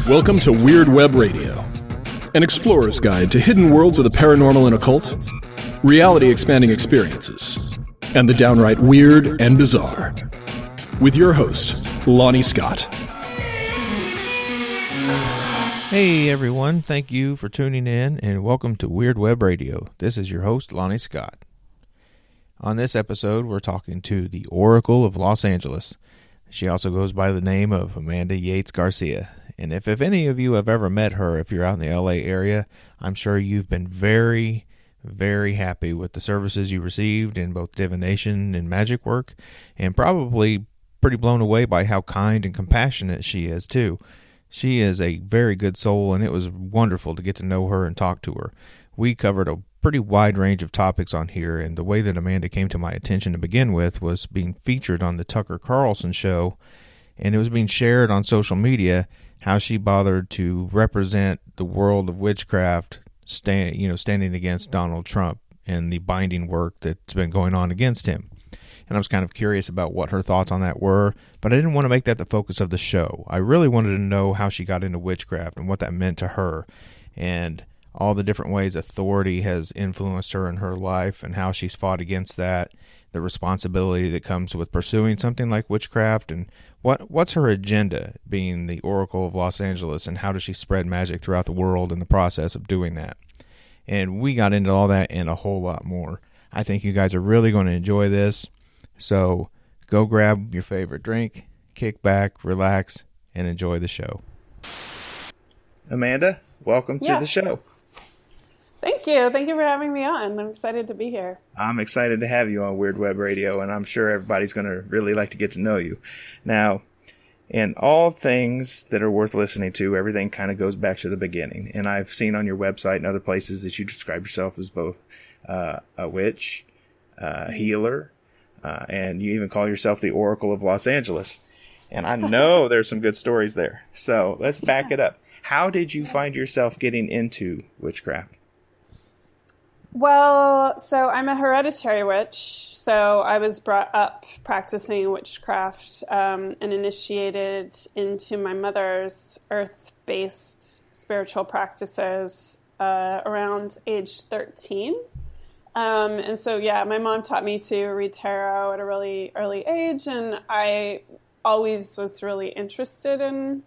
Welcome to Weird Web Radio, an explorer's guide to hidden worlds of the paranormal and occult, reality-expanding experiences, and the downright weird and bizarre. With your host, Lonnie Scott. Hey everyone, thank you for tuning in and welcome to Weird Web Radio. This is your host, Lonnie Scott. On this episode, we're talking to the Oracle of Los Angeles. She also goes by the name of Amanda Yates Garcia. And if any of you have ever met her, if you're out in the LA area, I'm sure you've been very, very happy with the services you received in both divination and magic work, and probably pretty blown away by how kind and compassionate she is too. She is a very good soul, and it was wonderful to get to know her and talk to her. We covered a pretty wide range of topics on here, and the way that Amanda came to my attention to begin with was being featured on the Tucker Carlson show, and it was being shared on social media how she bothered to represent the world of witchcraft, standing against Donald Trump and the binding work that's been going on against him. And I was kind of curious about what her thoughts on that were, but I didn't want to make that the focus of the show. I really wanted to know how she got into witchcraft and what that meant to her, and all the different ways authority has influenced her in her life and how she's fought against that, the responsibility that comes with pursuing something like witchcraft, and what's her agenda being the Oracle of Los Angeles, and how does she spread magic throughout the world in the process of doing that. And we got into all that and a whole lot more. I think you guys are really going to enjoy this, so go grab your favorite drink, kick back, relax, and enjoy the show. Amanda, welcome to the show. Thank you. Thank you for having me on. I'm excited to be here. I'm excited to have you on Weird Web Radio, and I'm sure everybody's going to really like to get to know you. Now, in all things that are worth listening to, everything kind of goes back to the beginning. And I've seen on your website and other places that you describe yourself as both a witch, a healer, and you even call yourself the Oracle of Los Angeles. And I know there's some good stories there. So let's back it up. How did you find yourself getting into witchcraft? Well, so I'm a hereditary witch. So I was brought up practicing witchcraft and initiated into my mother's earth-based spiritual practices around age 13. And so, my mom taught me to read tarot at a really early age, and I always was really interested in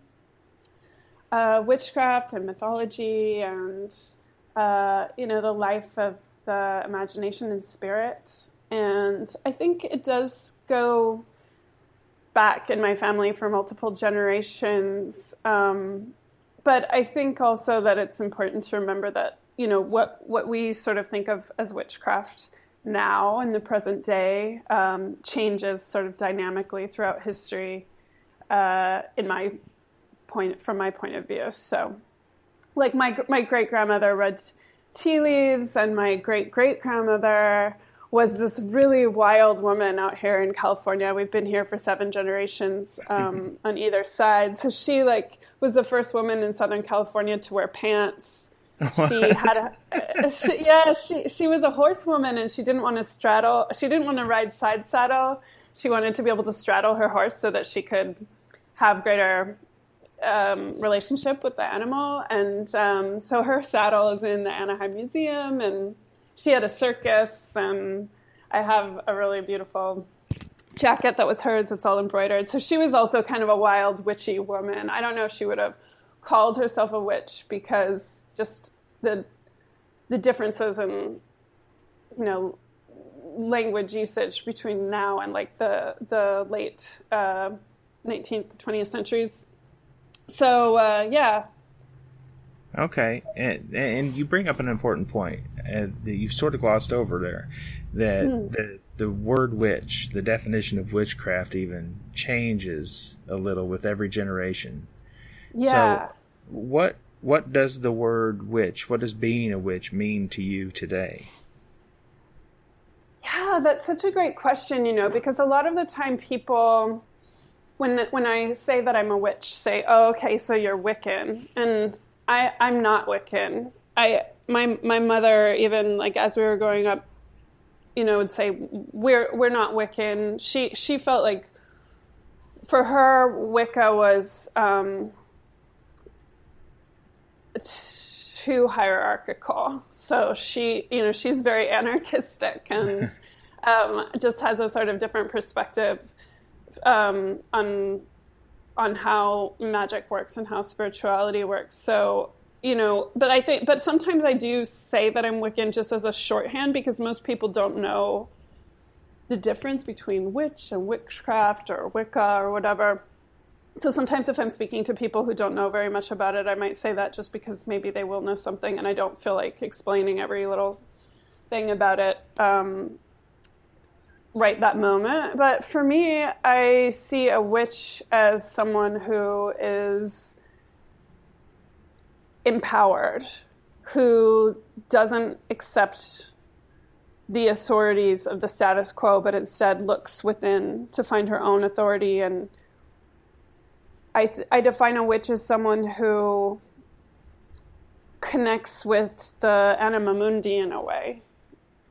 witchcraft and mythology and the life of the imagination and spirit. And I think it does go back in my family for multiple generations. But I think also that it's important to remember that, what we sort of think of as witchcraft now in the present day changes sort of dynamically throughout history from my point of view. So, like my great-grandmother read tea leaves, and my great-great-grandmother was this really wild woman out here in California. We've been here for 7 generations on either side. So she was the first woman in Southern California to wear pants. What? She had she was a horsewoman, and she didn't want to straddle. She didn't want to ride side saddle. She wanted to be able to straddle her horse so that she could have greater relationship with the animal. And so her saddle is in the Anaheim Museum, and she had a circus, and I have a really beautiful jacket that was hers. It's all embroidered. So she was also kind of a wild, witchy woman. I don't know if she would have called herself a witch, because just the differences in, language usage between now and the late 19th, 20th centuries. So, Okay, and you bring up an important point that you sort of glossed over there, that the word witch, the definition of witchcraft even changes a little with every generation. Yeah. So what does the word witch, what does being a witch mean to you today? Yeah, that's such a great question, because a lot of the time people, when I say that I'm a witch, say, "Oh, okay, so you're Wiccan," and I'm not Wiccan. My mother, even as we were growing up, would say we're not Wiccan. She felt like for her Wicca was too hierarchical. So she's very anarchistic and just has a sort of different perspective on how magic works and how spirituality works. So, but sometimes I do say that I'm Wiccan just as a shorthand, because most people don't know the difference between witch and witchcraft or Wicca or whatever. So sometimes if I'm speaking to people who don't know very much about it, I might say that just because maybe they will know something, and I don't feel like explaining every little thing about it right that moment. But for me, I see a witch as someone who is empowered, who doesn't accept the authorities of the status quo, but instead looks within to find her own authority. And I define a witch as someone who connects with the anima mundi in a way,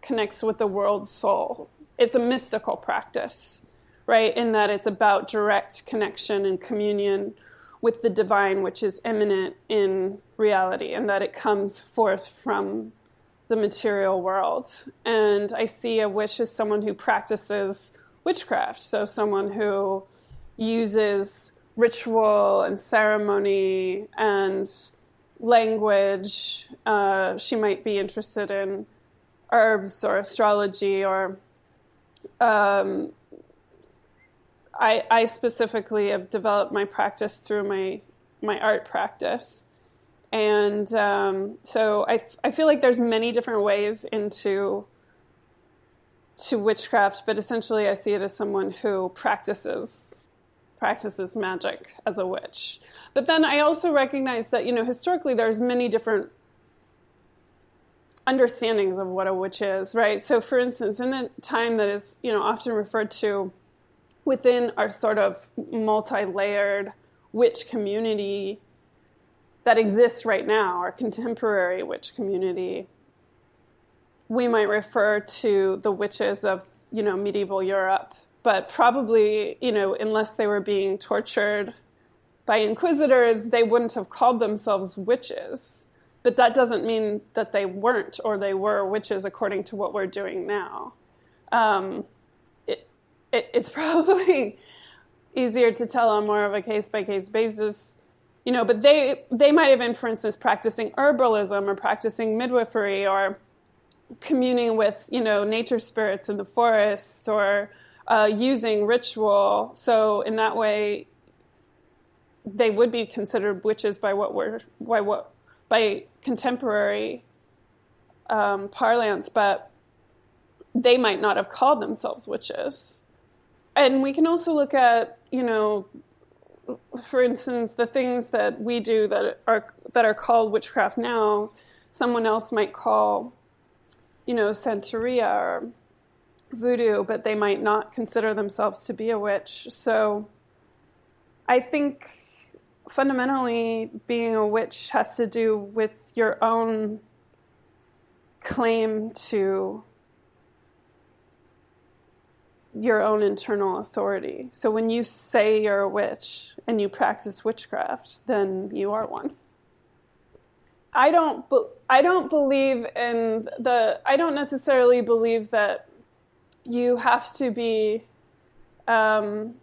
connects with the world soul. It's a mystical practice, right? In that it's about direct connection and communion with the divine, which is immanent in reality, and that it comes forth from the material world. And I see a witch as someone who practices witchcraft, so someone who uses ritual and ceremony and language. She might be interested in herbs or astrology, or I specifically have developed my practice through my art practice. And so I feel like there's many different ways into witchcraft, but essentially I see it as someone who practices magic as a witch. But then I also recognize that, historically there's many different understandings of what a witch is, right? So for instance, in the time that is, often referred to within our sort of multi-layered witch community that exists right now, our contemporary witch community, we might refer to the witches of, medieval Europe, but probably, unless they were being tortured by inquisitors, they wouldn't have called themselves witches. But that doesn't mean that they weren't or they were witches according to what we're doing now. It's probably easier to tell on more of a case-by-case basis, but they might have been, for instance, practicing herbalism or practicing midwifery or communing with, nature spirits in the forests, or using ritual. So in that way, they would be considered witches by contemporary parlance, but they might not have called themselves witches. And we can also look at, for instance, the things that we do that are called witchcraft now, someone else might call, Santeria or voodoo, but they might not consider themselves to be a witch. So I think fundamentally being a witch has to do with your own claim to your own internal authority. So when you say you're a witch and you practice witchcraft, then you are one. I don't necessarily believe that you have to be, like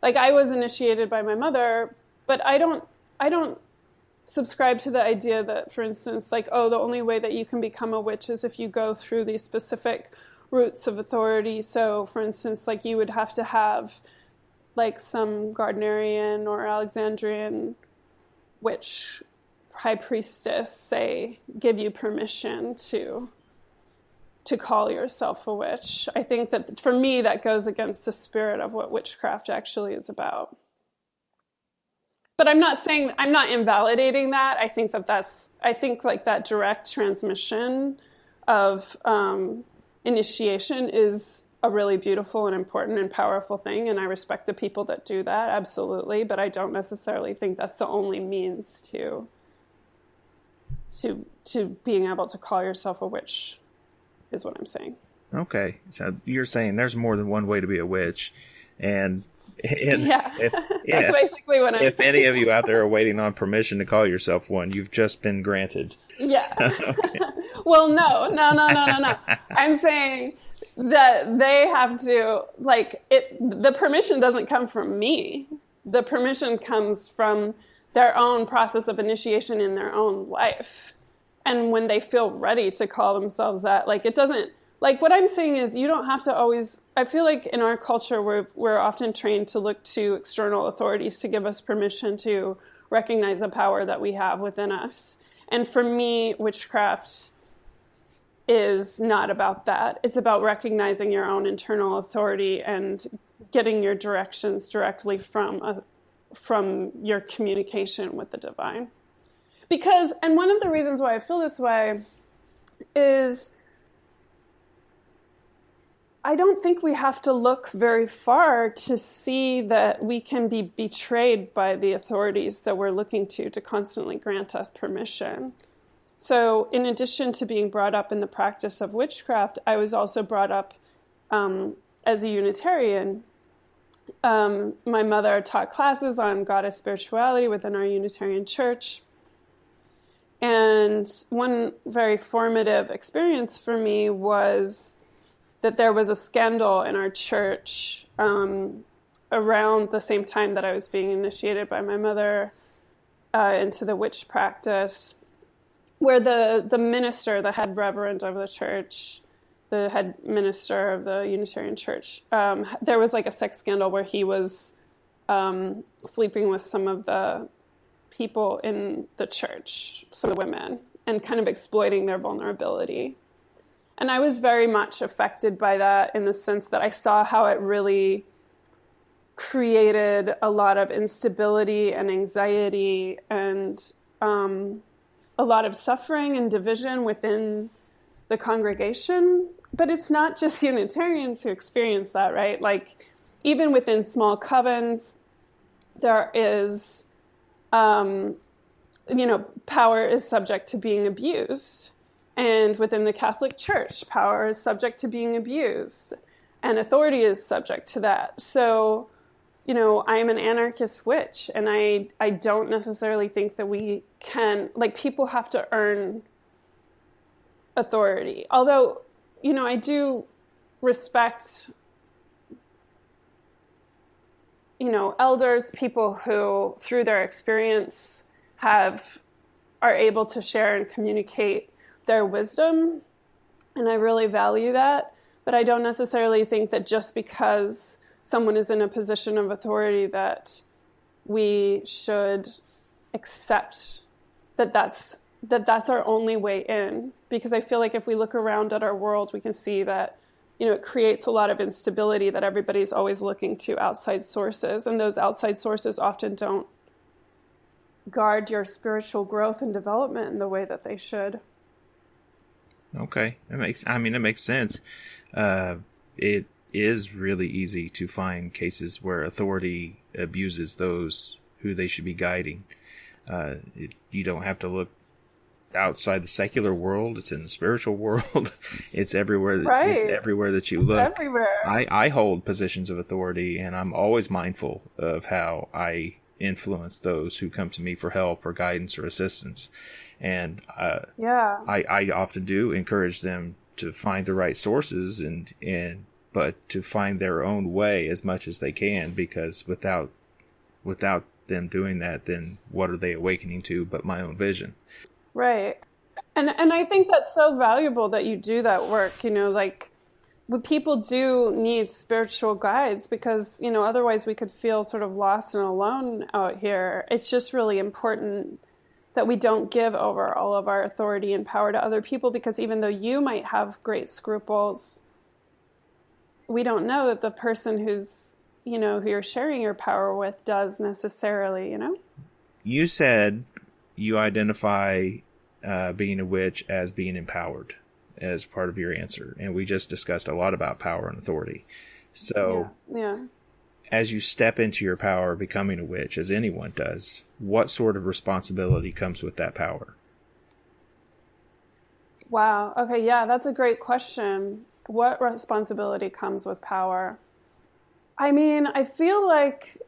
I was initiated by my mother, but I don't subscribe to the idea that, for instance, like, the only way that you can become a witch is if you go through these specific routes of authority. So, for instance, like you would have to have like some Gardnerian or Alexandrian witch high priestess say, give you permission to call yourself a witch. I think that for me, that goes against the spirit of what witchcraft actually is about. But I'm not invalidating that. I think like that direct transmission of initiation is a really beautiful and important and powerful thing, and I respect the people that do that, absolutely, but I don't necessarily think that's the only means to being able to call yourself a witch, is what I'm saying. Okay, so you're saying there's more than one way to be a witch, and And Yeah. That's basically what I'm if saying. any of you out there are waiting on permission to call yourself one, you've just been granted. Yeah. Well, no. I'm saying that they have to, the permission doesn't come from me. The permission comes from their own process of initiation in their own life. And when they feel ready to call themselves that, it doesn't, what I'm saying is you don't have to always, I feel like in our culture, we're often trained to look to external authorities to give us permission to recognize the power that we have within us. And for me, witchcraft is not about that. It's about recognizing your own internal authority and getting your directions directly from your communication with the divine. Because, and one of the reasons why I feel this way is I don't think we have to look very far to see that we can be betrayed by the authorities that we're looking to constantly grant us permission. So in addition to being brought up in the practice of witchcraft, I was also brought up as a Unitarian. My mother taught classes on goddess spirituality within our Unitarian church. And one very formative experience for me was that there was a scandal in our church around the same time that I was being initiated by my mother into the witch practice, where the minister, the head reverend of the church, the head minister of the Unitarian church, there was a sex scandal where he was sleeping with some of the people in the church, some of the women, and kind of exploiting their vulnerability. And I was very much affected by that in the sense that I saw how it really created a lot of instability and anxiety and a lot of suffering and division within the congregation. But it's not just Unitarians who experience that, right? Even within small covens, there is, power is subject to being abused. And within the Catholic Church, power is subject to being abused, and authority is subject to that. So, I'm an anarchist witch, and I don't necessarily think that we can, people have to earn authority. Although, I do respect, elders, people who, through their experience, are able to share and communicate their wisdom, and I really value that. But I don't necessarily think that just because someone is in a position of authority that we should accept that that's our only way in. Because I feel like if we look around at our world, we can see that it creates a lot of instability, that everybody's always looking to outside sources, and those outside sources often don't guard your spiritual growth and development in the way that they should. Okay, it makes sense. It is really easy to find cases where authority abuses those who they should be guiding. You don't have to look outside the secular world. It's in the spiritual world. It's everywhere. Right. It's everywhere that you look. Everywhere. I hold positions of authority, and I'm always mindful of how I influence those who come to me for help or guidance or assistance. And I often do encourage them to find the right sources but to find their own way as much as they can, because without them doing that, then what are they awakening to but my own vision? Right. And I think that's so valuable that you do that work, people do need spiritual guides because, otherwise we could feel sort of lost and alone out here. It's just really important that we don't give over all of our authority and power to other people, because even though you might have great scruples, we don't know that the person who's, who you're sharing your power with does necessarily, You said you identify being a witch as being empowered as part of your answer. And we just discussed a lot about power and authority. So yeah. As you step into your power becoming a witch, as anyone does, what sort of responsibility comes with that power? Wow. Okay. Yeah, that's a great question. What responsibility comes with power? I mean, I feel like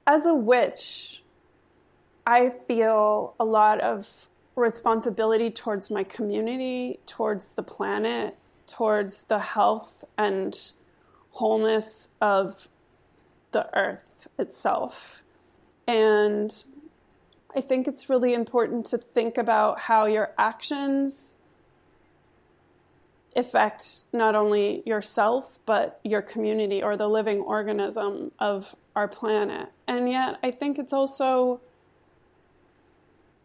as a witch, I feel a lot of responsibility towards my community, towards the planet, towards the health and wholeness of the earth itself. And I think it's really important to think about how your actions affect not only yourself, but your community or the living organism of our planet. And yet I think it's also,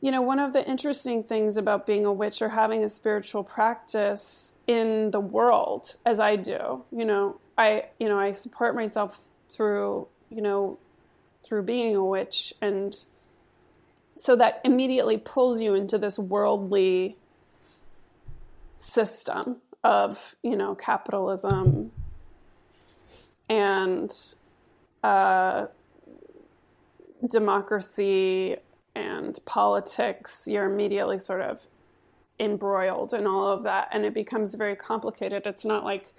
one of the interesting things about being a witch or having a spiritual practice in the world, as I do, I support myself through being a witch. And so that immediately pulls you into this worldly system of, capitalism and democracy and politics. You're immediately sort of embroiled in all of that, and it becomes very complicated. It's not like,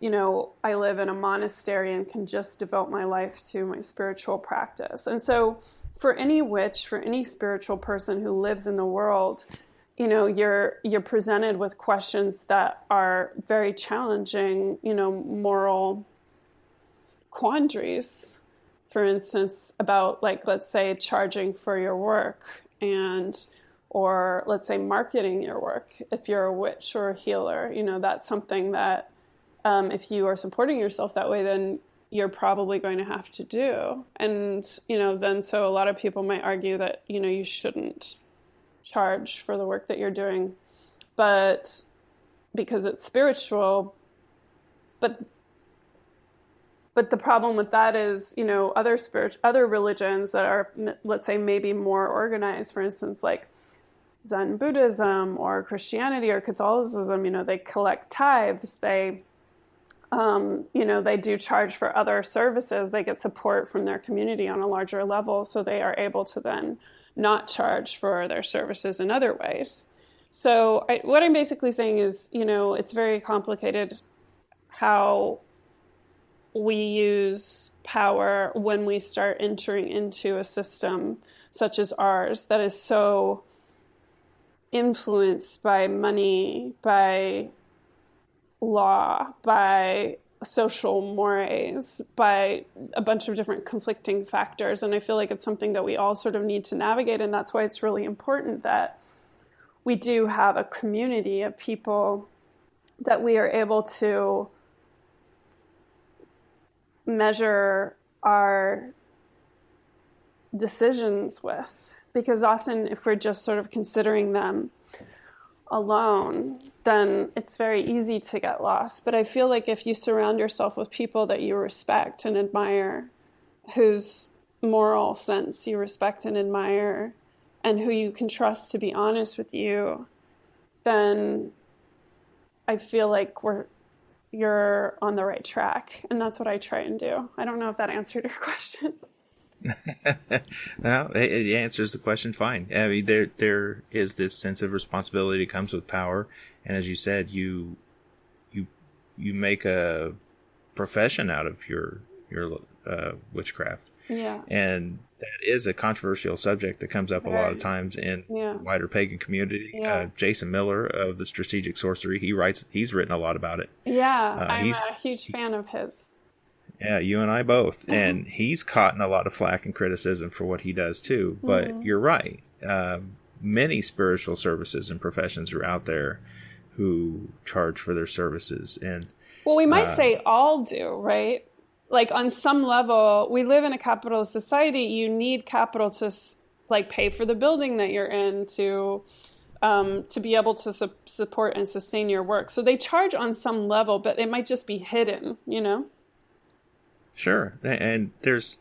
I live in a monastery and can just devote my life to my spiritual practice. And so for any witch, for any spiritual person who lives in the world, you're presented with questions that are very challenging, moral quandaries. For instance, about let's say charging for your work or let's say marketing your work. If you're a witch or a healer, that's something that if you are supporting yourself that way, then you're probably going to have to do. And, then so a lot of people might argue that, you shouldn't charge for the work that you're doing, but because it's spiritual. But the problem with that is, other religions that are, let's say, maybe more organized, for instance, like Zen Buddhism or Christianity or Catholicism, they collect tithes, they do charge for other services. They get support from their community on a larger level, so they are able to then not charge for their services in other ways. So what I'm basically saying is, it's very complicated how we use power when we start entering into a system such as ours that is so influenced by money, by law, by social mores, by a bunch of different conflicting factors. And I feel like it's something that we all sort of need to navigate. And that's why it's really important that we do have a community of people that we are able to measure our decisions with. Because often if we're just sort of considering them alone, then it's very easy to get lost. But I feel like if you surround yourself with people that you respect and admire, whose moral sense you respect and admire, and who you can trust to be honest with you, then I feel like you're on the right track. And that's what I try and do. I don't know if that answered your question. No, it answers the question fine. I mean, there is this sense of responsibility that comes with power, and as you said, you make a profession out of your witchcraft. Yeah. And that is a controversial subject that comes up a lot of times in the wider pagan community. Yeah. Jason Miller of the Strategic Sorcery, he's written a lot about it. Yeah, I'm a huge fan of his. Yeah, you and I both. And he's caught in a lot of flack and criticism for what he does too. But you're right. Many spiritual services and professions are out there who charge for their services. And well, we might say all do, right? Like on some level, we live in a capitalist society. You need capital to pay for the building that you're in, to be able to support and sustain your work. So they charge on some level, but it might just be hidden, Sure. And there's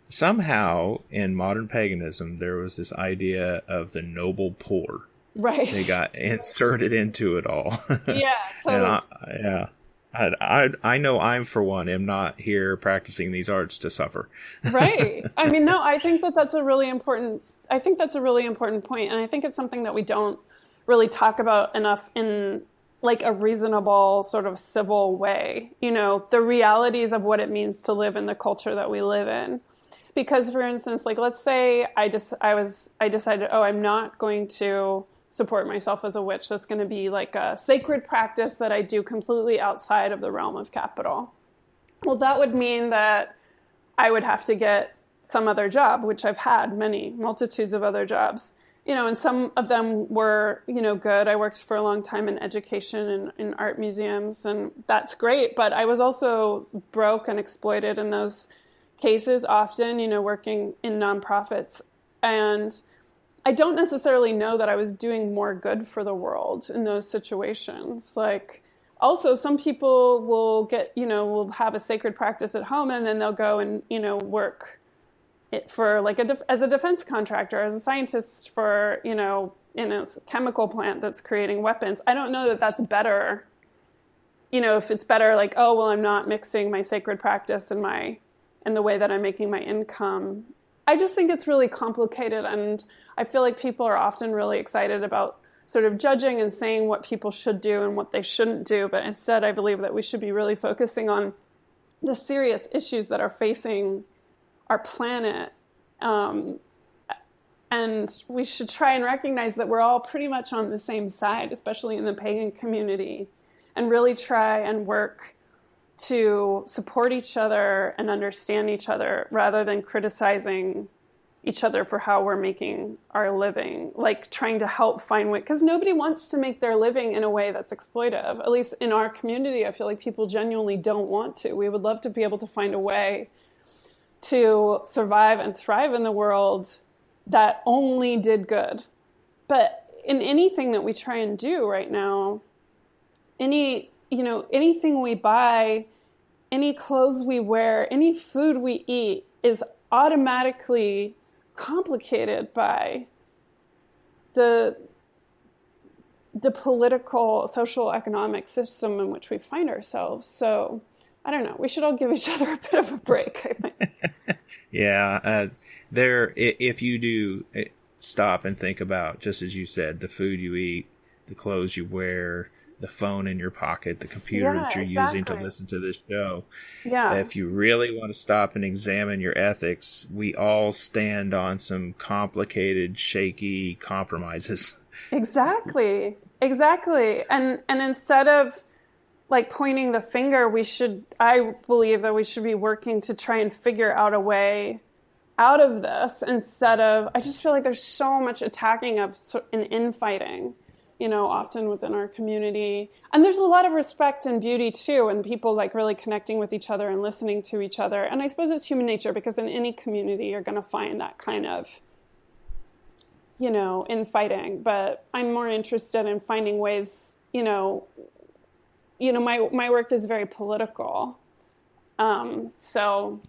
somehow in modern paganism, there was this idea of the noble poor. Right. They got inserted into it all. Yeah. Totally. And I know I'm, for one, am not here practicing these arts to suffer. Right. I mean, no, I think that's a really important point. And I think it's something that we don't really talk about enough in like a reasonable sort of civil way, the realities of what it means to live in the culture that we live in. Because, for instance, like, let's say I decided, I'm not going to support myself as a witch. That's going to be like a sacred practice that I do completely outside of the realm of capital. Well, that would mean that I would have to get some other job, which I've had multitudes of other jobs, and some of them were, good. I worked for a long time in education and in art museums, and that's great. But I was also broke and exploited in those cases often, working in nonprofits. And I don't necessarily know that I was doing more good for the world in those situations. Like, also, some people will will have a sacred practice at home, and then they'll go and, work it for like as a defense contractor, as a scientist for, in a chemical plant that's creating weapons. I don't know that that's better. If it's better, like, oh, well, I'm not mixing my sacred practice and the way that I'm making my income. I just think it's really complicated, and I feel like people are often really excited about sort of judging and saying what people should do and what they shouldn't do. But instead, I believe that we should be really focusing on the serious issues that are facing our planet. And we should try and recognize that we're all pretty much on the same side, especially in the pagan community, and really try and work to support each other and understand each other rather than criticizing each other for how we're making our living, like trying to help find ways, because nobody wants to make their living in a way that's exploitive. At least in our community, I feel like people genuinely don't want to. We would love to be able to find a way to survive and thrive in the world that only did good. But in anything that we try and do right now, anything we buy, any clothes we wear, any food we eat is automatically complicated by the political, social, economic system in which we find ourselves. So, I don't know. We should all give each other a bit of a break, I think. Yeah. If you do stop and think about, just as you said, the food you eat, the clothes you wear, the phone in your pocket, the computer that you're using to listen to this show. Yeah. If you really want to stop and examine your ethics, we all stand on some complicated, shaky compromises. Exactly. And instead of like pointing the finger, I believe that we should be working to try and figure out a way out of this instead of, I just feel like there's so much attacking and infighting, often within our community. And there's a lot of respect and beauty too, and people like really connecting with each other and listening to each other. And I suppose it's human nature, because in any community you're going to find that kind of, infighting. But I'm more interested in finding ways, my work is very political. So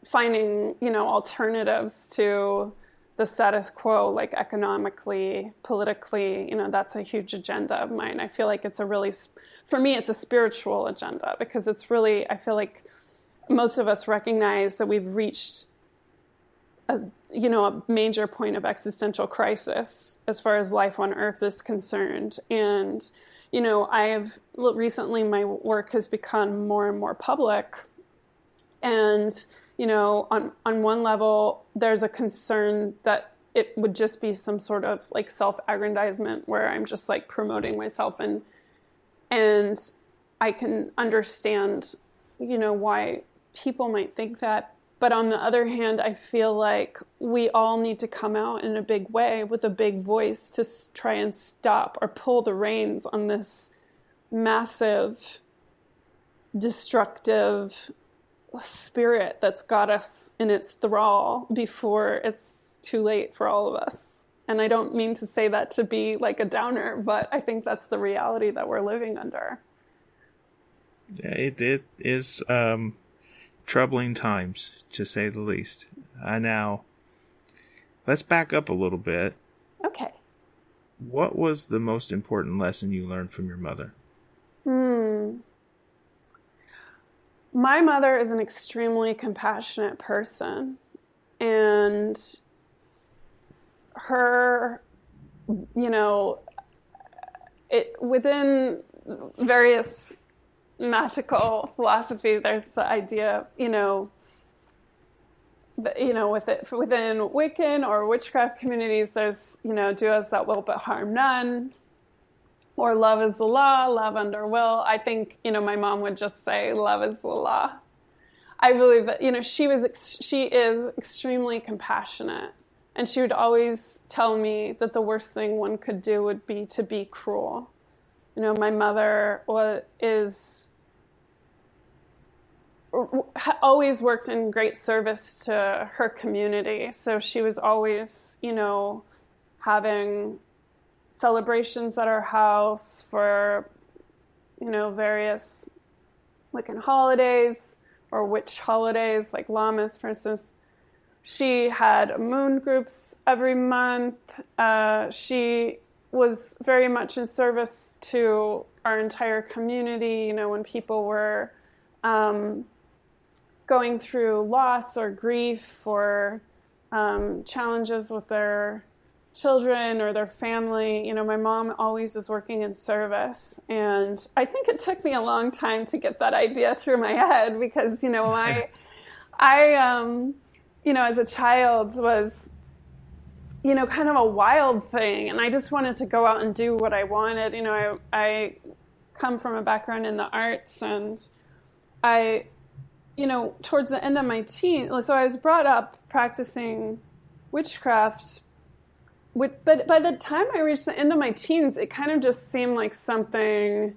finding, alternatives to the status quo, like economically, politically, that's a huge agenda of mine. I feel like for me, it's a spiritual agenda, because it's really, I feel like most of us recognize that we've reached a major point of existential crisis as far as life on Earth is concerned. And, recently my work has become more and more public. And, on one level, there's a concern that it would just be some sort of like self-aggrandizement where I'm just like promoting myself, and I can understand, why people might think that. But on the other hand, I feel like we all need to come out in a big way with a big voice to try and stop or pull the reins on this massive, destructive spirit that's got us in its thrall before it's too late for all of us. And I don't mean to say that to be like a downer, but I think that's the reality that we're living under. Yeah, it is troubling times, to say the least. Now, let's back up a little bit. Okay. What was the most important lesson you learned from your mother? My mother is an extremely compassionate person, and her, within various magical philosophy, there's the idea, within Wiccan or witchcraft communities, there's, do as thou wilt but harm none, or love is the law, love under will. I think, my mom would just say love is the law. I believe that, she is extremely compassionate, and she would always tell me that the worst thing one could do would be to be cruel. My mother always worked in great service to her community. So she was always, having celebrations at our house for, various Wiccan holidays or witch holidays, like Lammas, for instance. She had moon groups every month. She was very much in service to our entire community, when people were going through loss or grief or challenges with their children or their family. My mom always is working in service. And I think it took me a long time to get that idea through my head because, I as a child was, kind of a wild thing. And I just wanted to go out and do what I wanted. I come from a background in the arts, and I, towards the end of my teens, so I was brought up practicing witchcraft. But by the time I reached the end of my teens, it kind of just seemed like something,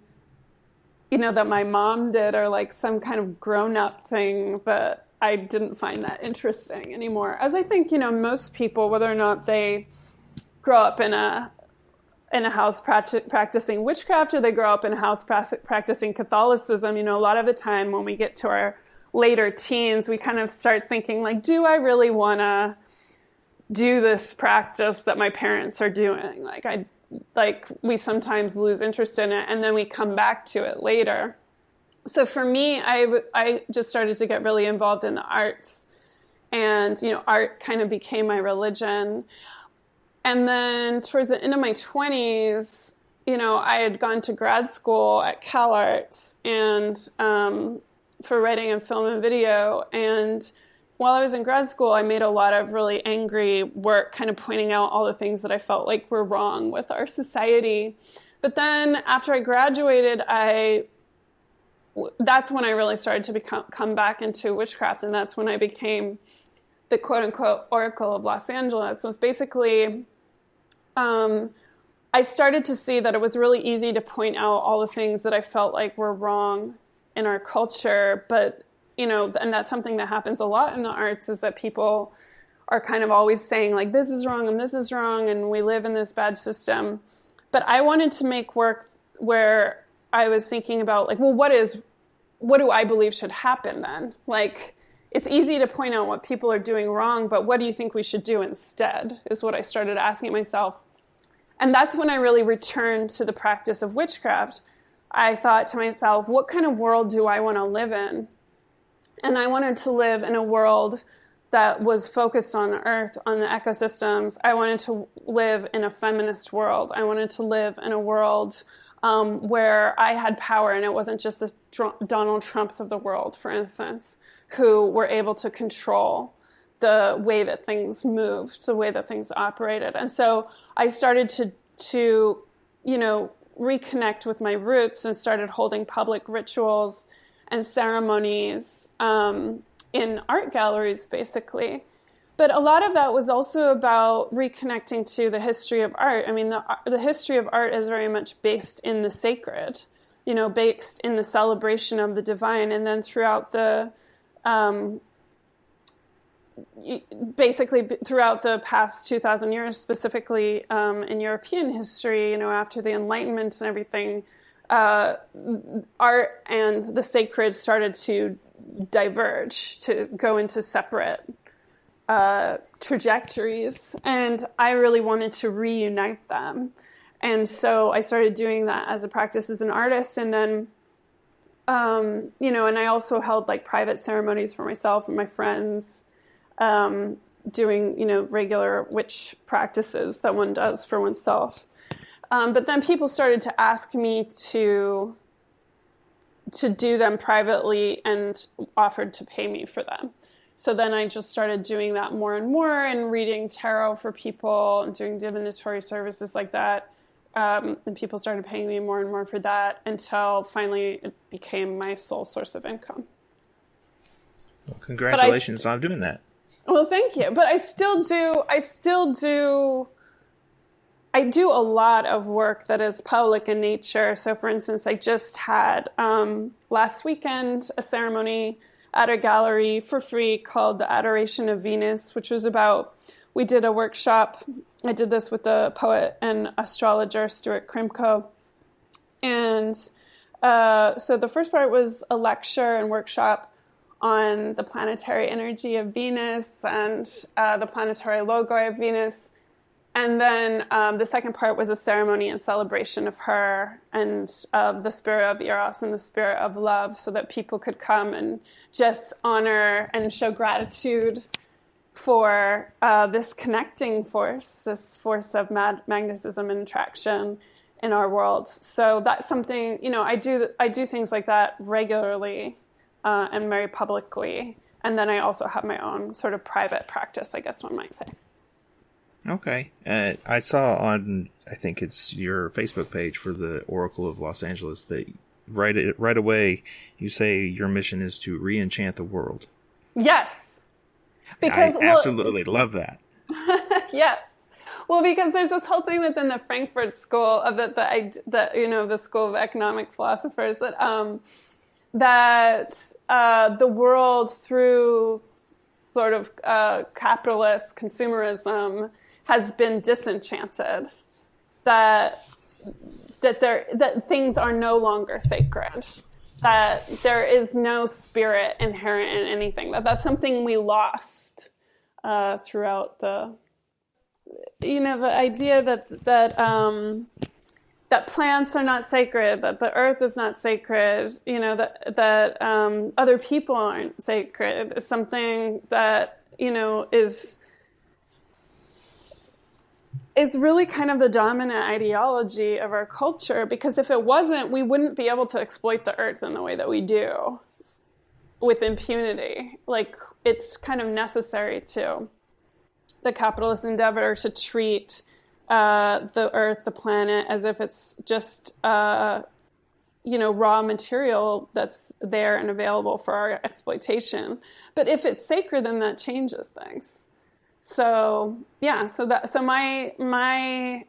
that my mom did, or like some kind of grown-up thing that I didn't find that interesting anymore. As I think, most people, whether or not they grow up in a house practicing witchcraft or they grow up in a house practicing Catholicism, a lot of the time when we get to our later teens, we kind of start thinking like, do I really want to do this practice that my parents are doing? We sometimes lose interest in it, and then we come back to it later. So for me, I just started to get really involved in the arts, and, art kind of became my religion. And then towards the end of my 20s, I had gone to grad school at CalArts and for writing and film and video. And while I was in grad school, I made a lot of really angry work, kind of pointing out all the things that I felt like were wrong with our society. But then after I graduated, that's when I really started to come back into witchcraft, and that's when I became the quote-unquote Oracle of Los Angeles. So it's basically, I started to see that it was really easy to point out all the things that I felt like were wrong in our culture, but, and that's something that happens a lot in the arts, is that people are kind of always saying, like, this is wrong, and we live in this bad system. But I wanted to make work where I was thinking about, like, well, what do I believe should happen then? Like, it's easy to point out what people are doing wrong, but what do you think we should do instead, is what I started asking myself. And that's when I really returned to the practice of witchcraft. I thought to myself, what kind of world do I want to live in? And I wanted to live in a world that was focused on Earth, on the ecosystems. I wanted to live in a feminist world. I wanted to live in a world where I had power, and it wasn't just the Donald Trumps of the world, for instance, who were able to control the way that things moved, the way that things operated. And so I started to reconnect with my roots and started holding public rituals and ceremonies in art galleries, basically. But a lot of that was also about reconnecting to the history of art. I mean, the history of art is very much based in the sacred, based in the celebration of the divine. And then throughout the, basically throughout the past 2,000 years, specifically in European history, after the Enlightenment and everything, art and the sacred started to diverge, to go into separate trajectories, and I really wanted to reunite them. And so I started doing that as a practice as an artist, and then and I also held like private ceremonies for myself and my friends, doing regular witch practices that one does for oneself. But then people started to ask me to do them privately and offered to pay me for them. So then I just started doing that more and more and reading tarot for people and doing divinatory services like that. And people started paying me more and more for that until finally it became my sole source of income. Well, congratulations on doing that. Well, thank you. But I do a lot of work that is public in nature. So for instance, I just had last weekend a ceremony at a gallery for free called The Adoration of Venus, which was we did a workshop. I did this with the poet and astrologer Stuart Krimko. And so the first part was a lecture and workshop on the planetary energy of Venus and the planetary logoi of Venus. And then the second part was a ceremony and celebration of her and of the spirit of Eros and the spirit of love, so that people could come and just honor and show gratitude for this connecting force, this force of magnetism and attraction in our world. So that's something, I do things like that regularly and very publicly. And then I also have my own sort of private practice, I guess one might say. Okay. I saw on, I think it's your Facebook page for the Oracle of Los Angeles, that right away you say your mission is to re-enchant the world. Yes. Because I absolutely love that. Yes. Well, because there's this whole thing within the Frankfurt School of the School of Economic Philosophers that the world through sort of capitalist consumerism has been disenchanted, that things are no longer sacred, that there is no spirit inherent in anything, that's something we lost throughout the idea that plants are not sacred, that the earth is not sacred, that other people aren't sacred, is something that is really kind of the dominant ideology of our culture, because if it wasn't, we wouldn't be able to exploit the earth in the way that we do with impunity. Like, it's kind of necessary to the capitalist endeavor to treat the earth, the planet, as if it's just, raw material that's there and available for our exploitation. But if it's sacred, then that changes things. So my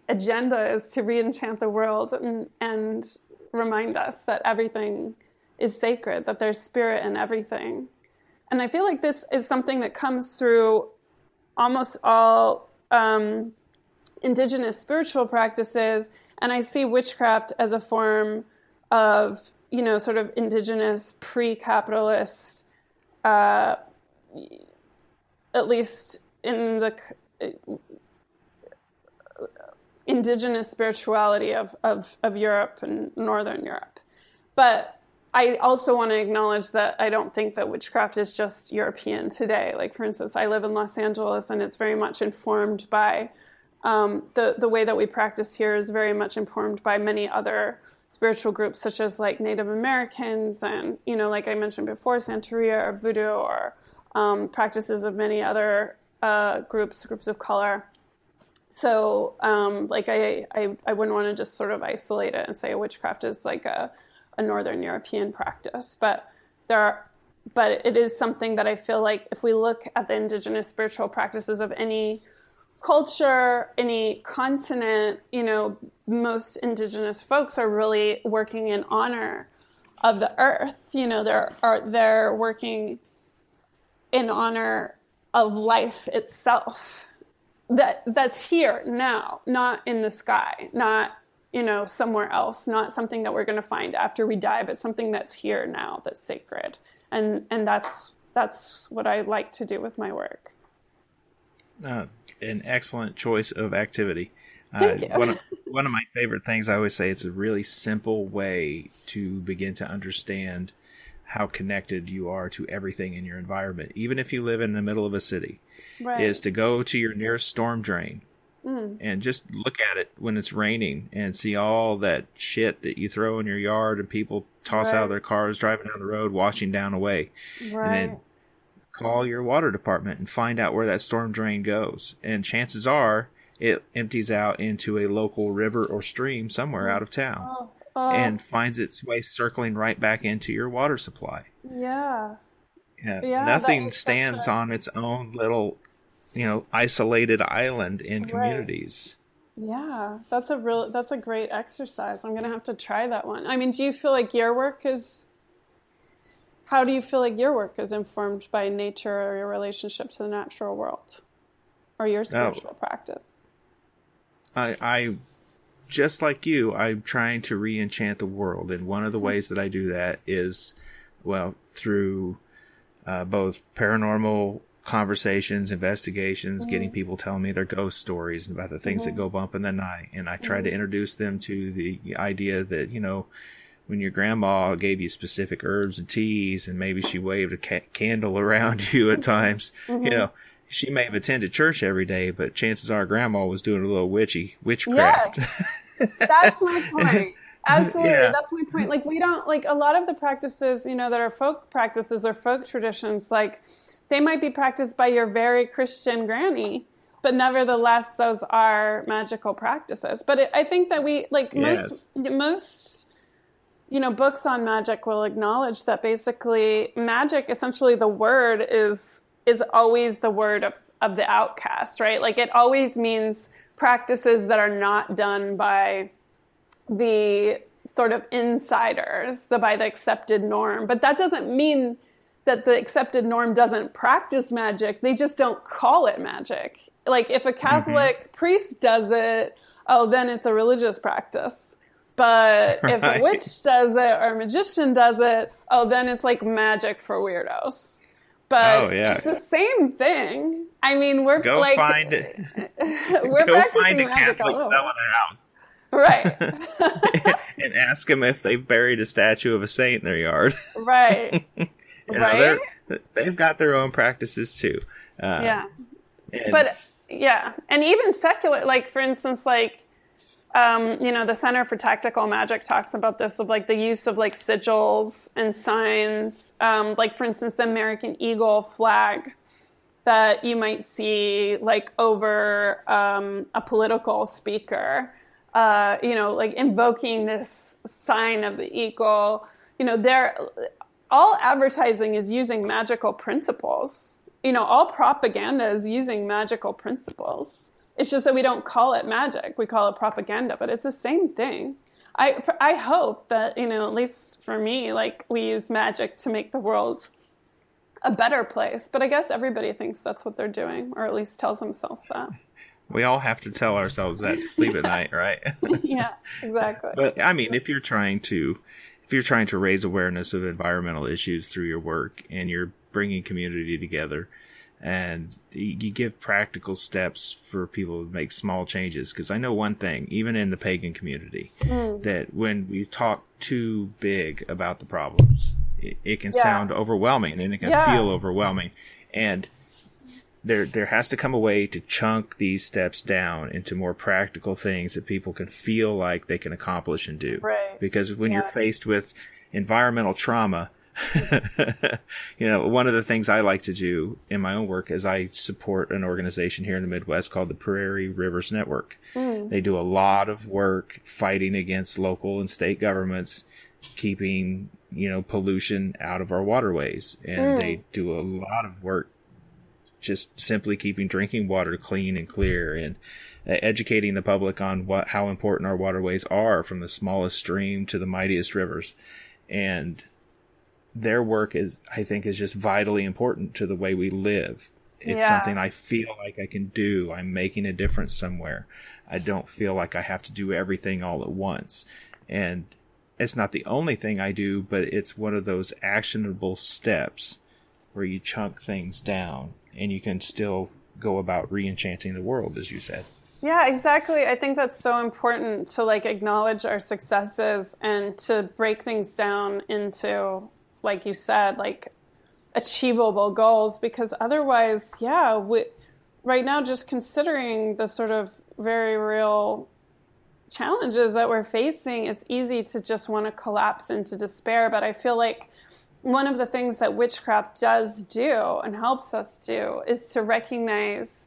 agenda is to re-enchant the world and remind us that everything is sacred, that there's spirit in everything. And I feel like this is something that comes through almost all indigenous spiritual practices. And I see witchcraft as a form of, sort of indigenous pre-capitalist, at least in the indigenous spirituality of Europe and Northern Europe. But I also want to acknowledge that I don't think that witchcraft is just European today. Like, for instance, I live in Los Angeles, and it's very much informed by the way that we practice here is very much informed by many other spiritual groups, such as like Native Americans and, like I mentioned before, Santeria or Voodoo, or practices of many other groups of color. So I wouldn't want to just sort of isolate it and say witchcraft is like a Northern European practice, but it is something that I feel like if we look at the indigenous spiritual practices of any culture, any continent, most indigenous folks are really working in honor of the earth. They're working in honor of life itself, that's here now, not in the sky, not somewhere else, not something that we're going to find after we die, but something that's here now, that's sacred. And that's what I like to do with my work. An excellent choice of activity. Thank you. One of my favorite things, I always say, it's a really simple way to begin to understand how connected you are to everything in your environment, even if you live in the middle of a city, right, is to go to your nearest storm drain And just look at it when it's raining and see all that shit that you throw in your yard and people toss out of their cars driving down the road, washing down away. Right. And then call your water department and find out where that storm drain goes. And chances are it empties out into a local river or stream somewhere out of town and finds its way circling right back into your water supply. Yeah. Nothing stands on its own little, isolated island in communities. Yeah, that's a great exercise. I'm going to have to try that one. I mean, do you feel like how do you feel like your work is informed by nature or your relationship to the natural world or your spiritual practice? I just like you, I'm trying to re-enchant the world. And one of the ways that I do that is, through both paranormal conversations, investigations, getting people telling me their ghost stories about the things that go bump in the night. And I try to introduce them to the idea that, when your grandma gave you specific herbs and teas and maybe she waved a candle around you at times, she may have attended church every day, but chances are grandma was doing a little witchcraft. Yes. That's my point. Absolutely. Yeah. That's my point. Like, we don't, like, a lot of the practices, that are folk practices or folk traditions, like, they might be practiced by your very Christian granny, but nevertheless, those are magical practices. But I think that we, like, most books on magic will acknowledge that basically magic, essentially the word is always the word of the outcast, right? Like, it always means practices that are not done by the sort of insiders, by the accepted norm. But that doesn't mean that the accepted norm doesn't practice magic. They just don't call it magic. Like, if a Catholic priest does it, then it's a religious practice. But if a witch does it or a magician does it, then it's like magic for weirdos. But it's the same thing. I mean, we're go like, find it. We're go practicing find a magic Catholic selling their house. Right. And ask them if they buried a statue of a saint in their yard. Right. Right. They've got their own practices too. And even secular, like, for instance, like, the Center for Tactical Magic talks about this, of like the use of like sigils and signs, like, for instance, the American Eagle flag that you might see like over a political speaker, like invoking this sign of the eagle. All advertising is using magical principles. All propaganda is using magical principles. It's just that we don't call it magic. We call it propaganda, but it's the same thing. I hope that, at least for me, like, we use magic to make the world a better place. But I guess everybody thinks that's what they're doing, or at least tells themselves that. We all have to tell ourselves that to sleep at night, right? Yeah, exactly. But I mean, if you're trying to raise awareness of environmental issues through your work and you're bringing community together, and you give practical steps for people to make small changes. Because I know one thing, even in the pagan community, that when we talk too big about the problems, it can sound overwhelming and it can feel overwhelming. And there has to come a way to chunk these steps down into more practical things that people can feel like they can accomplish and do. Right. Because when you're faced with environmental trauma, one of the things I like to do in my own work is I support an organization here in the Midwest called the Prairie Rivers Network. They do a lot of work fighting against local and state governments, keeping, pollution out of our waterways. And they do a lot of work just simply keeping drinking water clean and clear, and educating the public on how important our waterways are, from the smallest stream to the mightiest rivers. And their work I think is just vitally important to the way we live. It's something I feel like I can do. I'm making a difference somewhere. I don't feel like I have to do everything all at once. And it's not the only thing I do, but it's one of those actionable steps where you chunk things down and you can still go about re-enchanting the world, as you said. Yeah, exactly. I think that's so important to like acknowledge our successes and to break things down into, like you said, like achievable goals, because otherwise, right now, just considering the sort of very real challenges that we're facing, it's easy to just want to collapse into despair. But I feel like one of the things that witchcraft does do and helps us do is to recognize,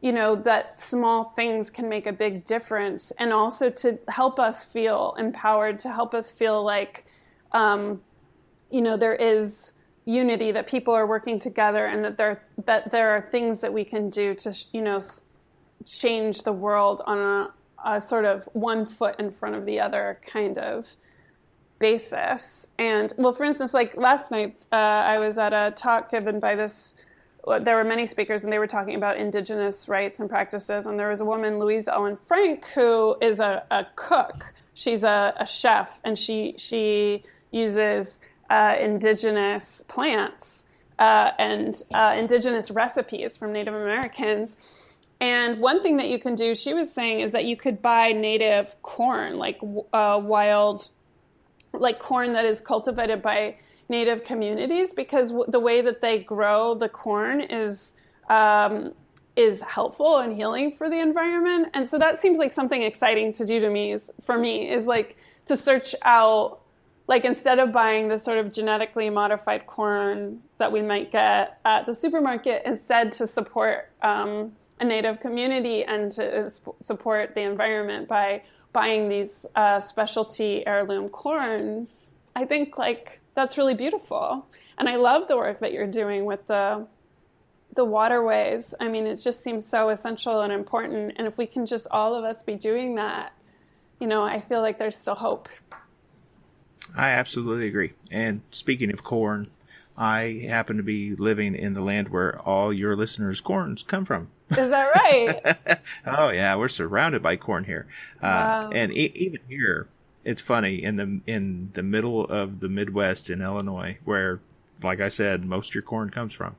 that small things can make a big difference, and also to help us feel empowered, to help us feel like, there is unity, that people are working together, and that there are things that we can do to, change the world on a sort of one foot in front of the other kind of basis. And, well, for instance, like last night, I was at a talk given by there were many speakers, and they were talking about indigenous rights and practices. And there was a woman, Louise Ellen Frank, who is a cook. She's a chef, and she uses indigenous plants and indigenous recipes from Native Americans. And one thing that you can do, she was saying, is that you could buy native corn, like wild, like corn that is cultivated by native communities, because the way that they grow the corn is helpful and healing for the environment. And so that seems like something exciting to do for me, is like to search out, like instead of buying the sort of genetically modified corn that we might get at the supermarket, instead to support a native community and to support the environment by buying these specialty heirloom corns. I think like that's really beautiful. And I love the work that you're doing with the waterways. I mean, it just seems so essential and important. And if we can just all of us be doing that, I feel like there's still hope. I absolutely agree. And speaking of corn, I happen to be living in the land where all your listeners' corns come from. Is that right? Oh, yeah. We're surrounded by corn here. Wow. And even here, it's funny, in the middle of the Midwest in Illinois, where, like I said, most of your corn comes from,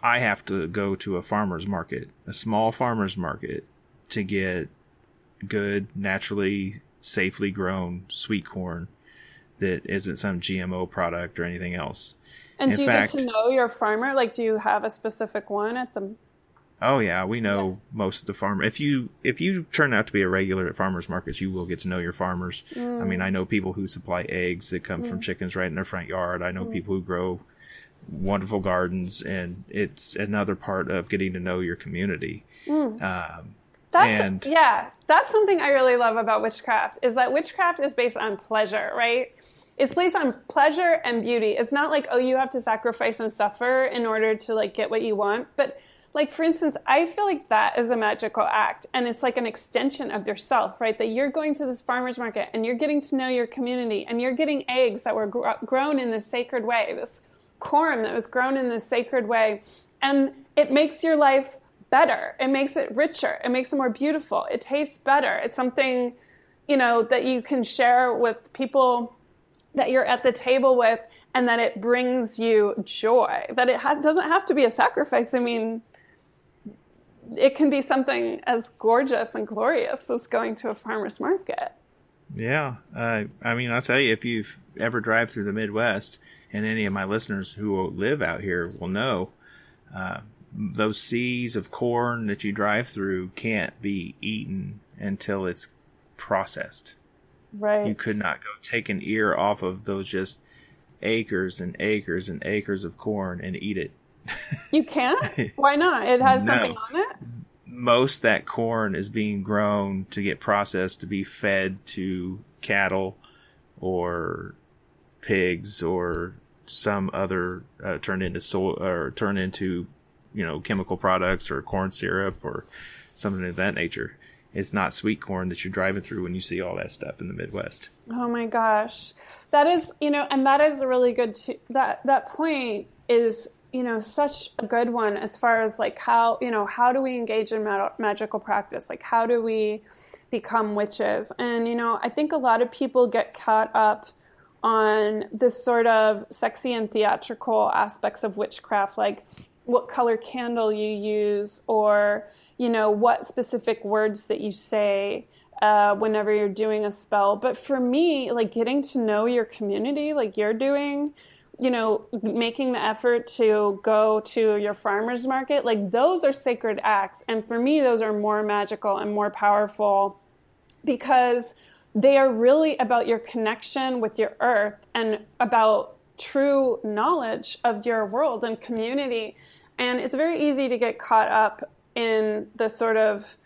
I have to go to a farmer's market, a small farmer's market, to get good, naturally, safely grown sweet corn that isn't some GMO product or anything else. And do you get to know your farmer? Like, do you have a specific one at the... Oh, yeah. We know most of the farmers. If you turn out to be a regular at farmers markets, you will get to know your farmers. I mean, I know people who supply eggs that come from chickens right in their front yard. I know people who grow wonderful gardens, and it's another part of getting to know your community. That's something I really love about witchcraft, is that witchcraft is based on pleasure, right? It's based on pleasure and beauty. It's not like, oh, you have to sacrifice and suffer in order to like get what you want. But like, for instance, I feel like that is a magical act, and it's like an extension of yourself, right? That you're going to this farmer's market and you're getting to know your community, and you're getting eggs that were grown in this sacred way, this corn that was grown in this sacred way. And it makes your life better. It makes it richer. It makes it more beautiful. It tastes better. It's something, that you can share with people that you're at the table with, and that it brings you joy, that it doesn't have to be a sacrifice. I mean, it can be something as gorgeous and glorious as going to a farmer's market. Yeah. I mean, I'll tell you, if you've ever drive through the Midwest, and any of my listeners who live out here will know, those seas of corn that you drive through can't be eaten until it's processed. Right. You could not go take an ear off of those just acres and acres and acres of corn and eat it. You can't? Why not? It has something on it? Most of that corn is being grown to get processed to be fed to cattle or pigs or some other turned into chemical products or corn syrup or something of that nature. It's not sweet corn that you're driving through when you see all that stuff in the Midwest. Oh my gosh. That is, and that is a really good, that point is, such a good one as far as like how do we engage in magical practice? Like, how do we become witches? And, I think a lot of people get caught up on this sort of sexy and theatrical aspects of witchcraft, like what color candle you use, or, what specific words that you say whenever you're doing a spell. But for me, like getting to know your community like you're doing, making the effort to go to your farmer's market, like those are sacred acts. And for me, those are more magical and more powerful because they are really about your connection with your earth and about true knowledge of your world and community. And it's very easy to get caught up in the sort of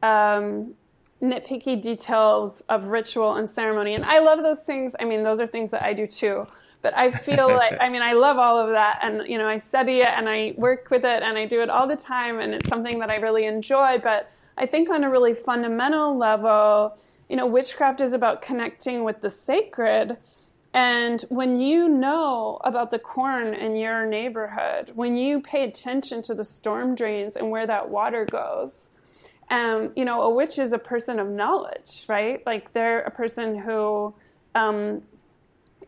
nitpicky details of ritual and ceremony. And I love those things. I mean, those are things that I do too. But I feel like, I love all of that. And, I study it and I work with it and I do it all the time. And it's something that I really enjoy. But I think on a really fundamental level, witchcraft is about connecting with the sacred. And when you know about the corn in your neighborhood, when you pay attention to the storm drains and where that water goes, a witch is a person of knowledge, right? Like they're a person who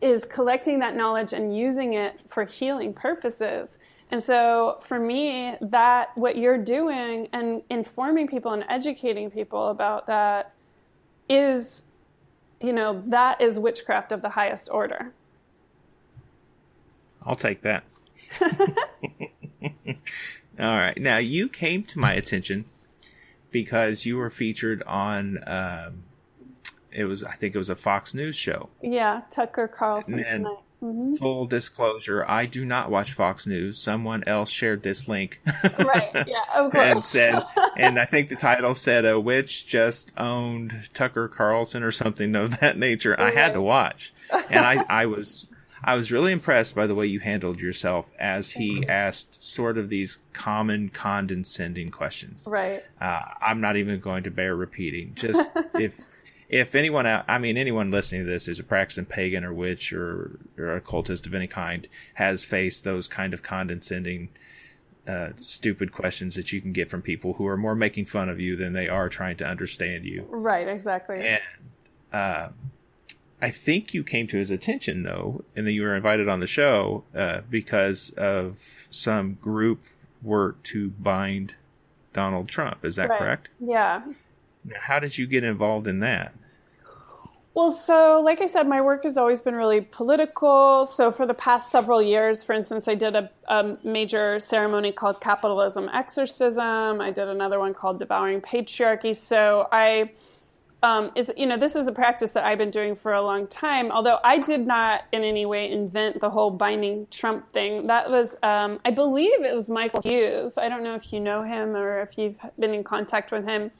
is collecting that knowledge and using it for healing purposes. And so for me, that what you're doing and informing people and educating people about that is, that is witchcraft of the highest order. I'll take that. All right. Now, you came to my attention because you were featured on, I think it was a Fox News show. Yeah, Tucker Carlson tonight. Mm-hmm. Full disclosure, I do not watch Fox News. Someone else shared this link. Right, yeah, of course. and I think the title said a witch just owned Tucker Carlson or something of that nature. Right. I had to watch. And I was really impressed by the way you handled yourself as he asked sort of these common condescending questions. Right. I'm not even going to bear repeating. Just if anyone listening to this is a practicing pagan or witch or occultist of any kind has faced those kind of condescending, stupid questions that you can get from people who are more making fun of you than they are trying to understand you. Right, exactly. And I think you came to his attention, though, and then you were invited on the show because of some group work to bind Donald Trump. Is that correct? Yeah. Now, how did you get involved in that? Well, so like I said, my work has always been really political. So for the past several years, for instance, I did a major ceremony called Capitalism Exorcism. I did another one called Devouring Patriarchy. So this is a practice that I've been doing for a long time, although I did not in any way invent the whole binding Trump thing. That was, I believe it was Michael Hughes. I don't know if you know him or if you've been in contact with him.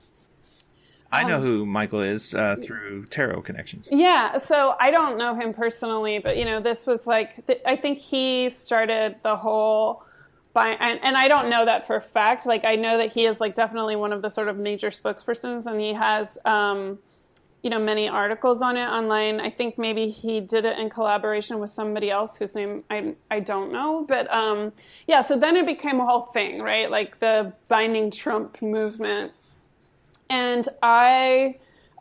I know who Michael is through tarot connections. Yeah, so I don't know him personally, but, this was I think he started the whole... And I don't know that for a fact. I know that he is definitely one of the sort of major spokespersons, and he has, many articles on it online. I think maybe he did it in collaboration with somebody else whose name I don't know. But so then it became a whole thing, right? The binding Trump movement. And I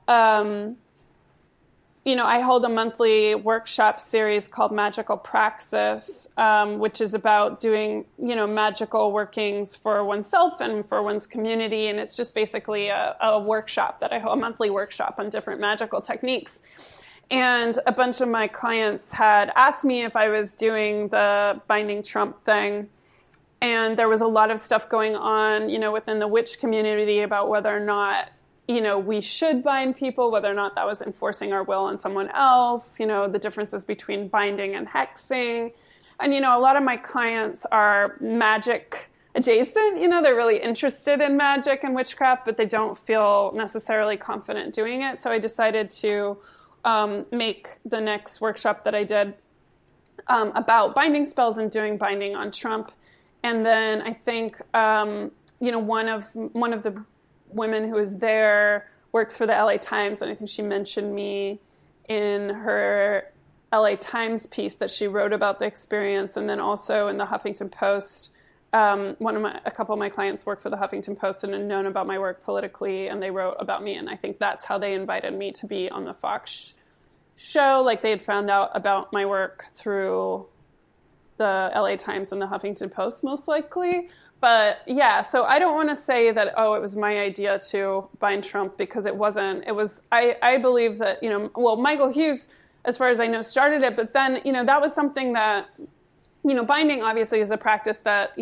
hold a monthly workshop series called Magical Praxis, which is about doing, magical workings for oneself and for one's community. And it's just basically a workshop that I hold, a monthly workshop on different magical techniques. And a bunch of my clients had asked me if I was doing the binding Trump thing. And there was a lot of stuff going on, within the witch community about whether or not, we should bind people, whether or not that was enforcing our will on someone else, the differences between binding and hexing. And, a lot of my clients are magic adjacent, they're really interested in magic and witchcraft, but they don't feel necessarily confident doing it. So I decided to make the next workshop that I did about binding spells and doing binding on Trump. And then I think, one of the women who is there works for the LA Times, and I think she mentioned me in her LA Times piece that she wrote about the experience, and then also in the Huffington Post. A couple of my clients work for the Huffington Post and had known about my work politically, and they wrote about me, and I think that's how they invited me to be on the Fox show. They had found out about my work through the LA Times and the Huffington Post, most likely. But yeah, so I don't want to say that, it was my idea to bind Trump, because it wasn't. It was, I believe that, Michael Hughes, as far as I know, started it. But then, that was something that binding obviously is a practice that,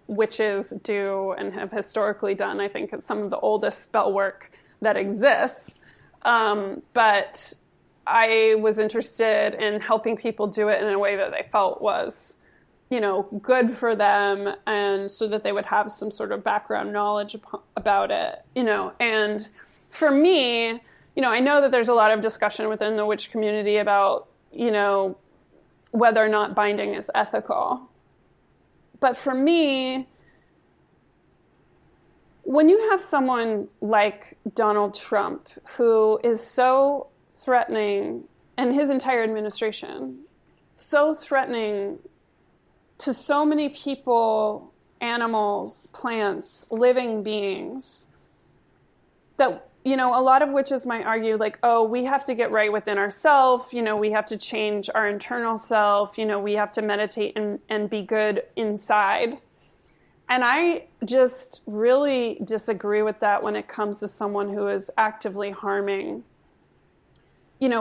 witches do and have historically done. I think it's some of the oldest spell work that exists. But I was interested in helping people do it in a way that they felt was, good for them, and so that they would have some sort of background knowledge about it, And for me, I know that there's a lot of discussion within the witch community about, whether or not binding is ethical. But for me, when you have someone like Donald Trump, who is so threatening, and his entire administration, so threatening to so many people, animals, plants, living beings, that, a lot of witches might argue like, oh, we have to get right within ourselves, we have to change our internal self, we have to meditate and be good inside. And I just really disagree with that when it comes to someone who is actively harming,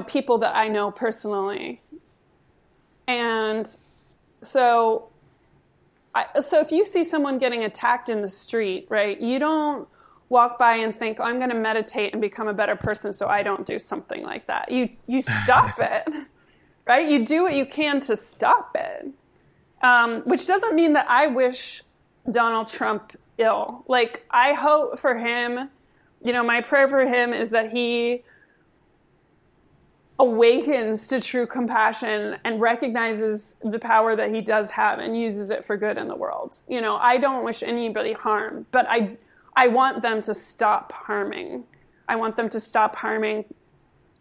people that I know personally. And so if you see someone getting attacked in the street, right, you don't walk by and think, oh, I'm going to meditate and become a better person so I don't do something like that. You stop it, right? You do what you can to stop it, which doesn't mean that I wish Donald Trump ill. Like, I hope for him, my prayer for him is that he awakens to true compassion and recognizes the power that he does have and uses it for good in the world. I don't wish anybody harm, but I want them to stop harming. I want them to stop harming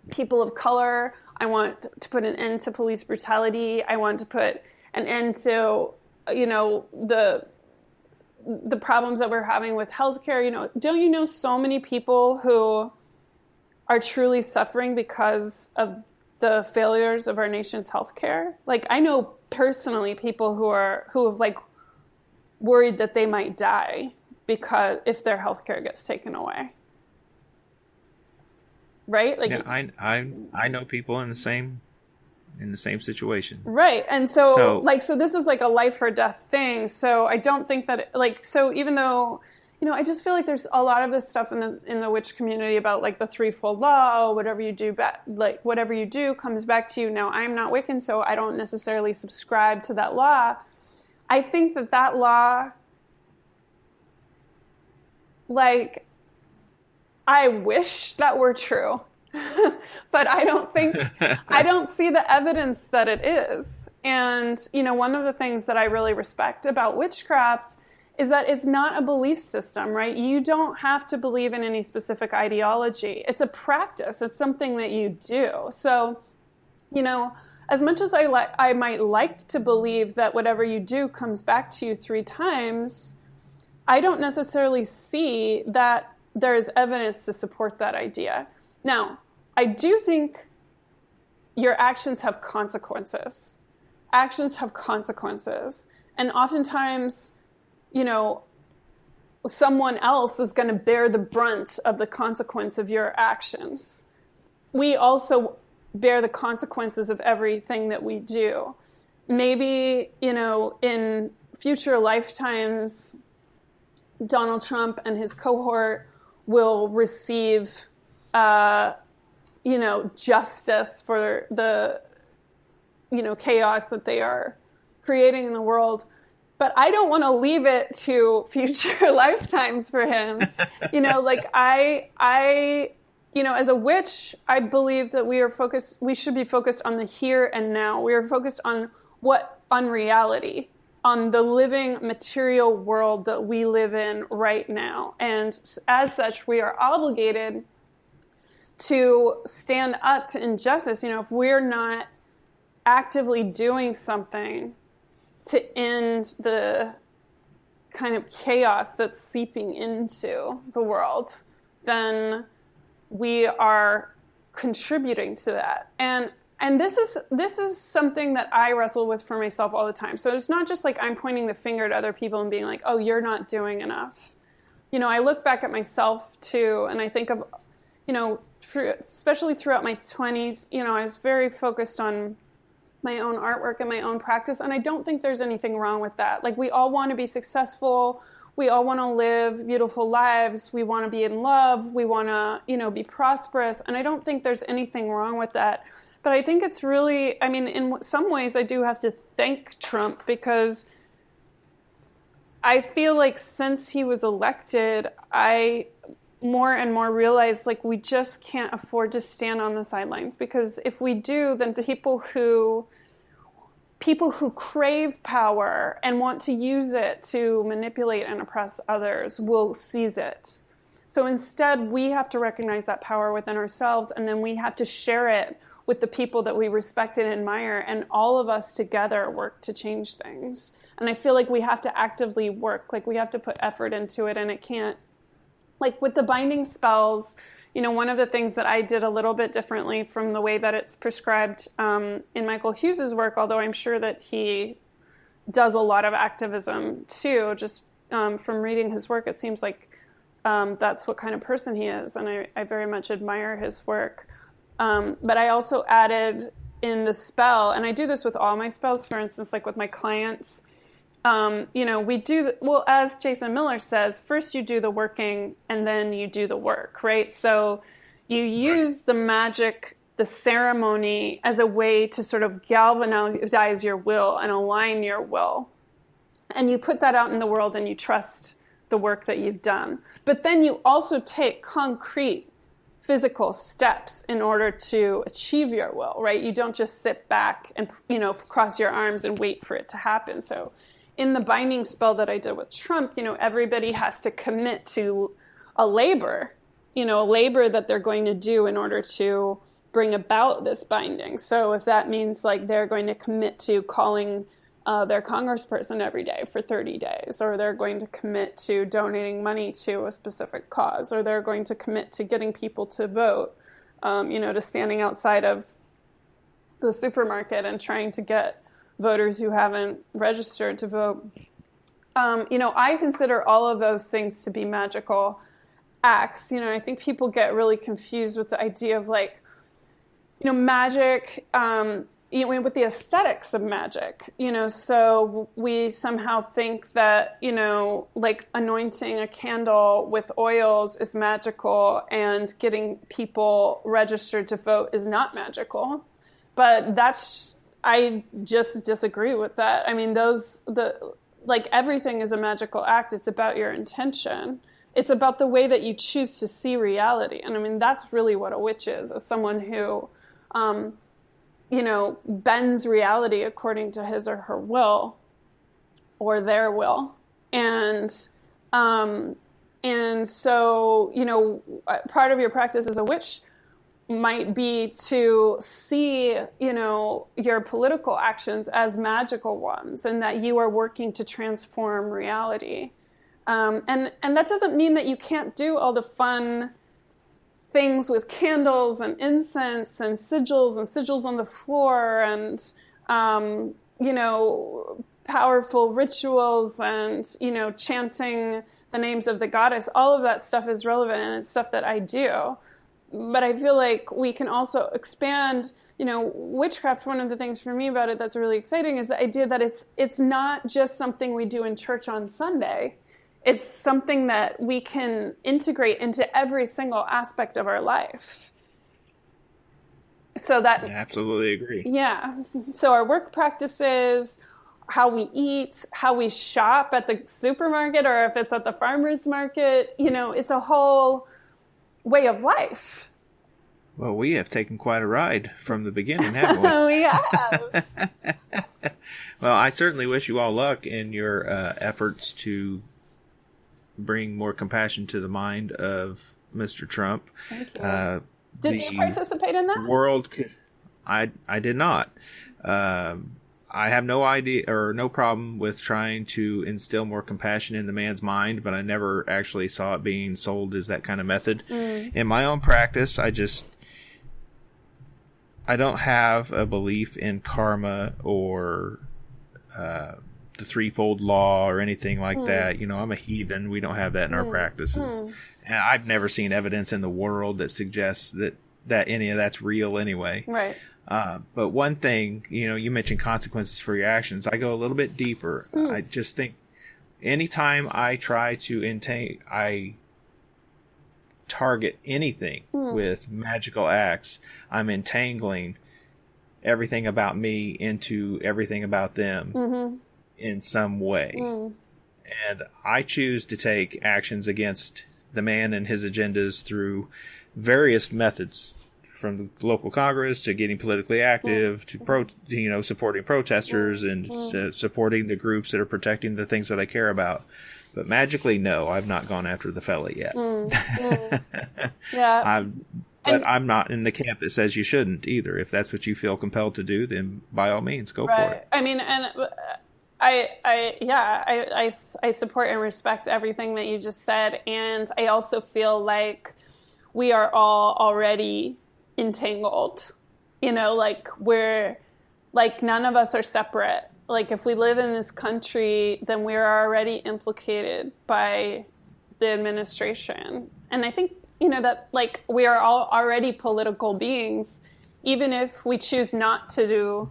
people of color. I want to put an end to police brutality. I want to put an end to, the problems that we're having with healthcare. Don't so many people who are truly suffering because of the failures of our nation's healthcare? Like, I know personally people who have like worried that they might die because if their healthcare gets taken away. Right? Like, yeah, I know people in the same situation. Right. And so this is like a life or death thing. So I don't think that even though, I just feel like there's a lot of this stuff in the witch community about like the threefold law, whatever you do comes back to you. Now, I'm not Wiccan, so I don't necessarily subscribe to that law. I think that law, like, I wish that were true, but I don't see the evidence that it is. And, one of the things that I really respect about witchcraft is that it's not a belief system, right? You don't have to believe in any specific ideology. It's a practice. It's something that you do. So, as much as I might like to believe that whatever you do comes back to you 3 times, I don't necessarily see that there is evidence to support that idea. Now, I do think your actions have consequences. Actions have consequences. And oftentimes, someone else is going to bear the brunt of the consequence of your actions. We also bear the consequences of everything that we do. Maybe, in future lifetimes, Donald Trump and his cohort will receive, justice for the, chaos that they are creating in the world. But I don't want to leave it to future lifetimes for him. As a witch, I believe that we should be focused on the here and now. We are focused on reality, on the living material world that we live in right now. And as such, we are obligated to stand up to injustice. If we're not actively doing something to end the kind of chaos that's seeping into the world, then we are contributing to that. And this is something that I wrestle with for myself all the time. So it's not just like I'm pointing the finger at other people and being like, oh, you're not doing enough. I look back at myself too, and I think of, especially throughout my 20s, I was very focused on my own artwork and my own practice. And I don't think there's anything wrong with that. Like, we all want to be successful. We all want to live beautiful lives. We want to be in love. We want to, you know, be prosperous. And I don't think there's anything wrong with that. But I think it's really, I mean, in some ways I do have to thank Trump, because I feel like since he was elected, I more and more realize, like, we just can't afford to stand on the sidelines, because if we do, then people who crave power and want to use it to manipulate and oppress others will seize it. So instead, we have to recognize that power within ourselves, and then we have to share it with the people that we respect and admire, and all of us together work to change things. And I feel like we have to actively work, like we have to put effort into it, and it can't, like with the binding spells, you know, one of the things that I did a little bit differently from the way that it's prescribed in Michael Hughes's work, although I'm sure that he does a lot of activism too, just from reading his work, it seems like that's what kind of person he is, and I very much admire his work. But I also added in the spell, and I do this with all my spells, for instance, like with my clients, you know, we do, well, as Jason Miller says, first you do the working and then you do the work, right? So you use the magic, the ceremony, as a way to sort of galvanize your will and align your will. And you put that out in the world and you trust the work that you've done. But then you also take concrete physical steps in order to achieve your will, right? You don't just sit back and, you know, cross your arms and wait for it to happen. So in the binding spell that I did with Trump, you know, everybody has to commit to a labor that they're going to do in order to bring about this binding. So if that means like they're going to commit to calling their congressperson every day for 30 days, or they're going to commit to donating money to a specific cause, or they're going to commit to getting people to vote, you know, to standing outside of the supermarket and trying to get voters who haven't registered to vote. You know, I consider all of those things to be magical acts. You know, I think people get really confused with the idea of like, you know, magic, you know, with the aesthetics of magic, you know, so we somehow think that, you know, like anointing a candle with oils is magical and getting people registered to vote is not magical. But I just disagree with that. I mean, like everything is a magical act. It's about your intention. It's about the way that you choose to see reality. And I mean, that's really what a witch is someone who, you know, bends reality according to his or her will or their will. And so, you know, part of your practice as a witch might be to see, you know, your political actions as magical ones, and that you are working to transform reality. And that doesn't mean that you can't do all the fun things with candles and incense and sigils on the floor and, you know, powerful rituals and, you know, chanting the names of the goddess. All of that stuff is relevant, and it's stuff that I do. But I feel like we can also expand, you know, witchcraft. One of the things for me about it that's really exciting is the idea that it's not just something we do in church on Sunday. It's something that we can integrate into every single aspect of our life. So that... I absolutely agree. Yeah. So our work practices, how we eat, how we shop at the supermarket, or if it's at the farmer's market, you know, it's a whole way of life. Well, we have taken quite a ride from the beginning, haven't we? We have. Well, I certainly wish you all luck in your efforts to bring more compassion to the mind of Mr. Trump. Thank you. Did you participate in that? I did not. I have no idea or no problem with trying to instill more compassion in the man's mind, but I never actually saw it being sold as that kind of method. In my own practice, I don't have a belief in karma or the threefold law or anything like that. You know, I'm a heathen. We don't have that in our practices. And I've never seen evidence in the world that suggests that any of that's real anyway. Right. But one thing, you mentioned consequences for your actions. I go a little bit deeper. I just think anytime I try to I target anything with magical acts, I'm entangling everything about me into everything about them in some way. And I choose to take actions against the man and his agendas through various methods, from the local Congress to getting politically active to supporting protesters and supporting the groups that are protecting the things that I care about. But magically, no, I've not gone after the fella yet. Yeah. But I'm not in the camp that says you shouldn't either. If that's what you feel compelled to do, then by all means, go for it. I mean, and I support and respect everything that you just said. And I also feel like we are all already entangled, we're like, none of us are separate. Like, if we live in this country, then we're already implicated by the administration. And I think, that like we are all already political beings. Even if we choose not to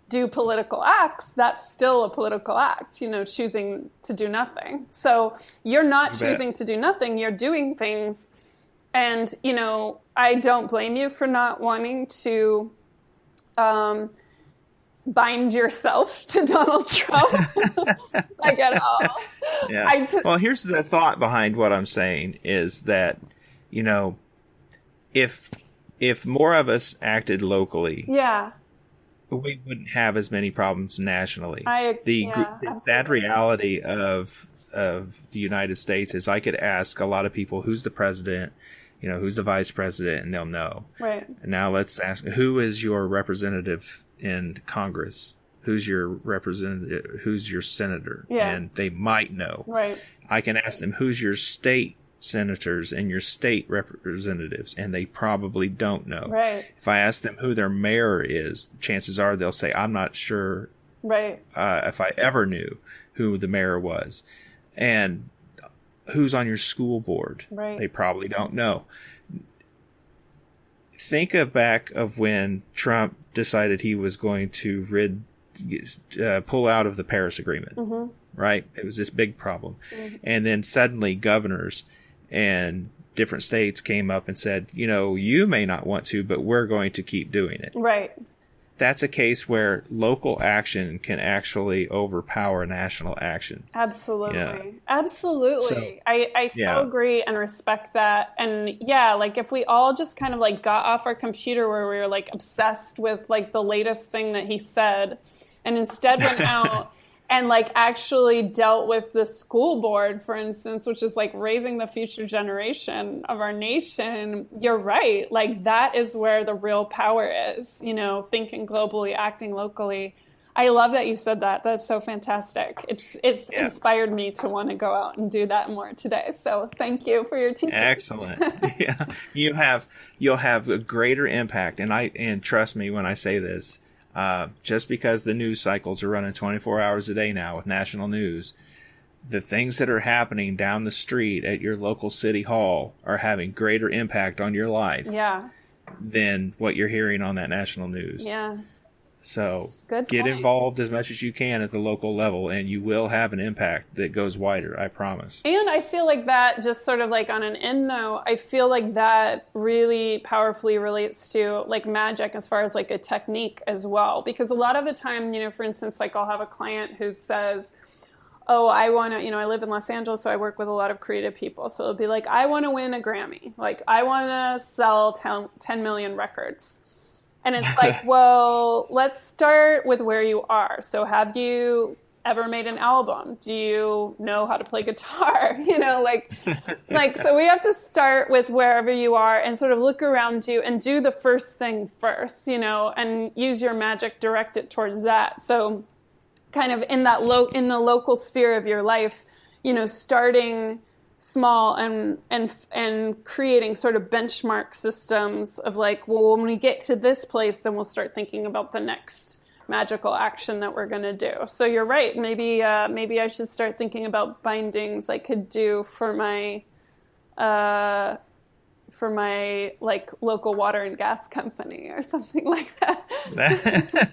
do political acts, that's still a political act, choosing to do nothing. So you're not choosing to do nothing, you're doing things. And, I don't blame you for not wanting to bind yourself to Donald Trump, like, at all. Yeah. Well, here's the thought behind what I'm saying is that, if more of us acted locally, we wouldn't have as many problems nationally. The sad reality of the United States is I could ask a lot of people, who's the president, who's the vice president, and they'll know. Right. And now let's ask, who is your representative in Congress? Who's your representative? Who's your senator? Yeah. And they might know. Right. I can ask them, who's your state senators and your state representatives? And they probably don't know. Right. If I ask them who their mayor is, chances are they'll say, I'm not sure. Right. If I ever knew who the mayor was. And who's on your school board? Right. They probably don't know. Think back of when Trump decided he was going to pull out of the Paris Agreement, right? It was this big problem. And then suddenly governors and different states came up and said, you may not want to, but we're going to keep doing it. Right. That's a case where local action can actually overpower national action. Absolutely. Yeah. Absolutely. So, I so agree and respect that. And like if we all just kind of like got off our computer where we were like obsessed with like the latest thing that he said and instead went out and like actually dealt with the school board, for instance, which is like raising the future generation of our nation, you're right. Like that is where the real power is, thinking globally, acting locally. I love that you said that. That's so fantastic. It's inspired me to want to go out and do that more today. So thank you for your teaching. Excellent. Yeah. You'll have a greater impact. And trust me when I say this, just because the news cycles are running 24 hours a day now with national news, the things that are happening down the street at your local city hall are having greater impact on your life than what you're hearing on that national news. Yeah. So get involved as much as you can at the local level, and you will have an impact that goes wider, I promise. And I feel like that, just sort of like on an end note, I feel like that really powerfully relates to like magic as far as like a technique as well. Because a lot of the time, for instance, like I'll have a client who says, oh, I want to, I live in Los Angeles, so I work with a lot of creative people. So it'll be like, I want to win a Grammy. Like, I want to sell 10 million records. And it's like, well, let's start with where you are. So have you ever made an album? Do you know how to play guitar? So we have to start with wherever you are and sort of look around you and do the first thing first, and use your magic, direct it towards that. So kind of in that in the local sphere of your life, starting small and creating sort of benchmark systems of like, well, when we get to this place, then we'll start thinking about the next magical action that we're going to do. So you're right. Maybe I should start thinking about bindings I could do for my for my like local water and gas company or something like that.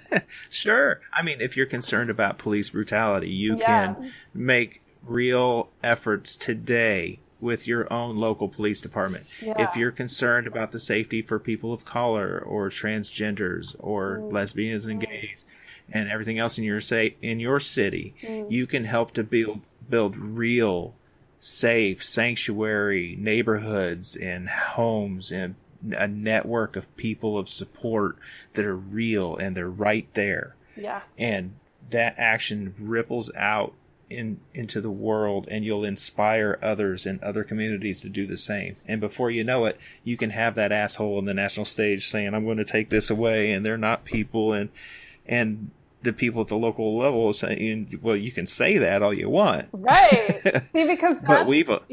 Sure. I mean, if you're concerned about police brutality, you can make real efforts today with your own local police department. Yeah. If you're concerned about the safety for people of color or transgenders or lesbians and gays and everything else in your city, you can help to build real, safe, sanctuary neighborhoods and homes and a network of people of support that are real and they're right there. Yeah. And that action ripples out into the world, and you'll inspire others in other communities to do the same. And before you know it, you can have that asshole on the national stage saying, I'm going to take this away, and they're not people, and the people at the local level are saying, well, you can say that all you want. Right. See, because but exactly.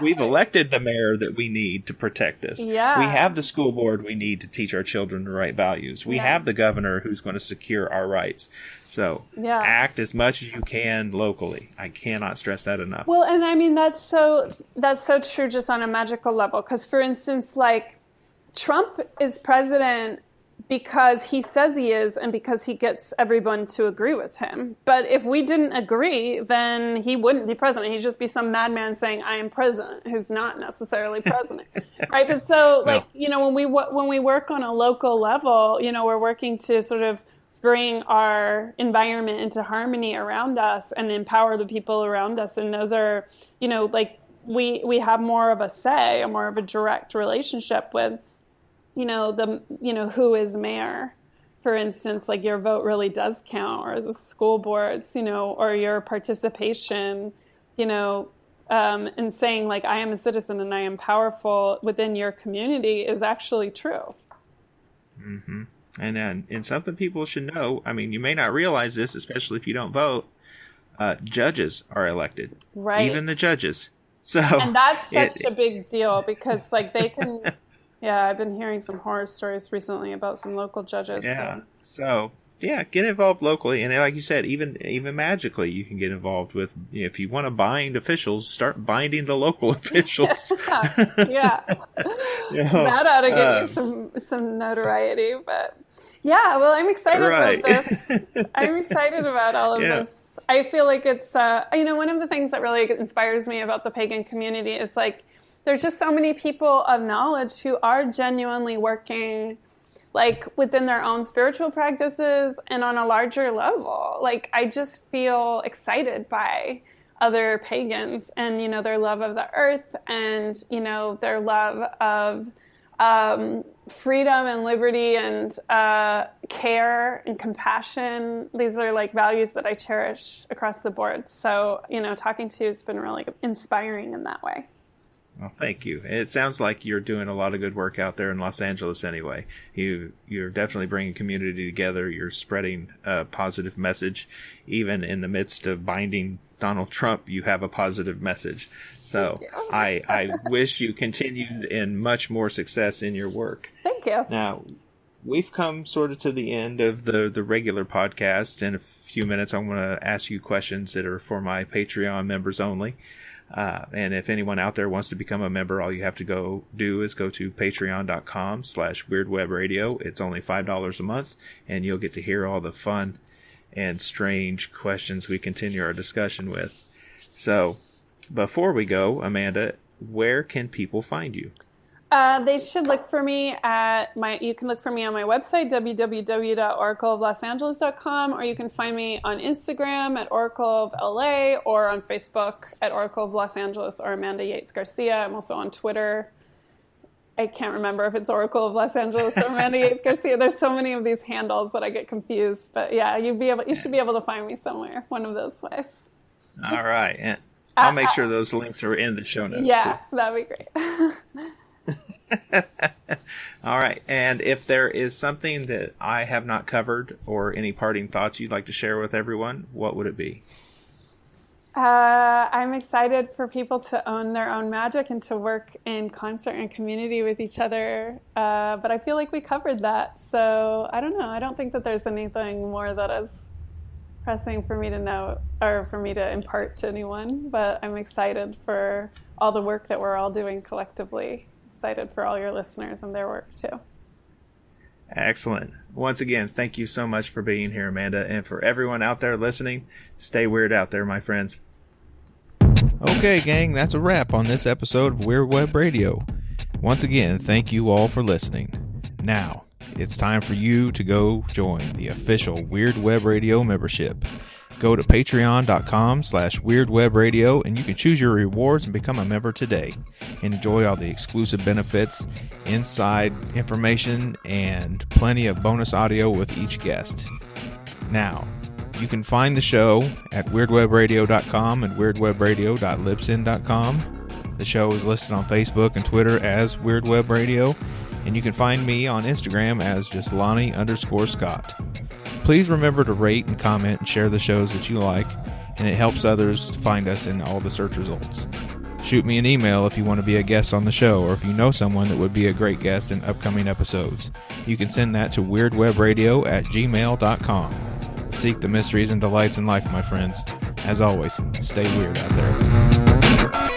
We've elected the mayor that we need to protect us. Yeah. We have the school board we need to teach our children the right values. We have the governor who's going to secure our rights. So act as much as you can locally. I cannot stress that enough. Well, and I mean, that's so true just on a magical level. Because, for instance, like Trump is president because he says he is and because he gets everyone to agree with him. But if we didn't agree, then he wouldn't be president. He'd just be some madman saying, I am president, who's not necessarily president. Right? But so, like, when we work on a local level, we're working to sort of bring our environment into harmony around us and empower the people around us. And those are, like, we have more of a say, more of a direct relationship with who is mayor, for instance, like your vote really does count, or the school boards, or your participation, and saying like, I am a citizen and I am powerful within your community is actually true. Mm-hmm. And something people should know, I mean, you may not realize this, especially if you don't vote, judges are elected. Right. Even the judges. So, and that's such a big deal because like they can... Yeah, I've been hearing some horror stories recently about some local judges. Yeah. So get involved locally, and like you said, even magically, you can get involved with. If you want to bind officials, start binding the local officials. Yeah. That ought to get you some notoriety, but yeah. Well, I'm excited about this. I'm excited about all of this. I feel like it's one of the things that really inspires me about the pagan community is like. There's just so many people of knowledge who are genuinely working like within their own spiritual practices and on a larger level. Like I just feel excited by other pagans and, their love of the earth and, their love of freedom and liberty and care and compassion. These are like values that I cherish across the board. So, talking to you has been really inspiring in that way. Well, thank you. It sounds like you're doing a lot of good work out there in Los Angeles anyway. You're definitely bringing community together. You're spreading a positive message. Even in the midst of binding Donald Trump, you have a positive message. So I wish you continued in much more success in your work. Thank you. Now, we've come sort of to the end of the regular podcast. In a few minutes, I'm going to ask you questions that are for my Patreon members only. And if anyone out there wants to become a member, all you have to go to patreon.com/weirdwebradio. It's only $5 a month, and you'll get to hear all the fun and strange questions we continue our discussion with. So, before we go, Amanda, where can people find you? They should look for me you can look for me on my website, www.oracleoflosangeles.com, or you can find me on Instagram at Oracle of LA or on Facebook at Oracle of Los Angeles or Amanda Yates Garcia. I'm also on Twitter. I can't remember if it's Oracle of Los Angeles or Amanda Yates Garcia. There's so many of these handles that I get confused. But yeah, you should be able to find me somewhere, one of those ways. All right. And I'll make sure those links are in the show notes. Yeah, that'd be great. All right. And if there is something that I have not covered or any parting thoughts you'd like to share with everyone, what would it be? I'm excited for people to own their own magic and to work in concert and community with each other. But I feel like we covered that. So I don't know. I don't think that there's anything more that is pressing for me to know or for me to impart to anyone, but I'm excited for all the work that we're all doing collectively. Excited for all your listeners and their work too. Excellent. Once again, thank you so much for being here, Amanda. And for everyone out there listening, stay weird out there, my friends. Okay, gang, that's a wrap on this episode of Weird Web Radio. Once again, thank you all for listening. Now, it's time for you to go join the official Weird Web Radio membership. Go to patreon.com/weirdwebradio and you can choose your rewards and become a member today. Enjoy all the exclusive benefits, inside information, and plenty of bonus audio with each guest. Now, you can find the show at weirdwebradio.com and weirdwebradio.libsyn.com. The show is listed on Facebook and Twitter as Weird Web Radio, and you can find me on Instagram as just Lonnie_Scott. Please remember to rate and comment and share the shows that you like, and it helps others find us in all the search results. Shoot me an email if you want to be a guest on the show, or if you know someone that would be a great guest in upcoming episodes. You can send that to weirdwebradio@gmail.com. Seek the mysteries and delights in life, my friends. As always, stay weird out there.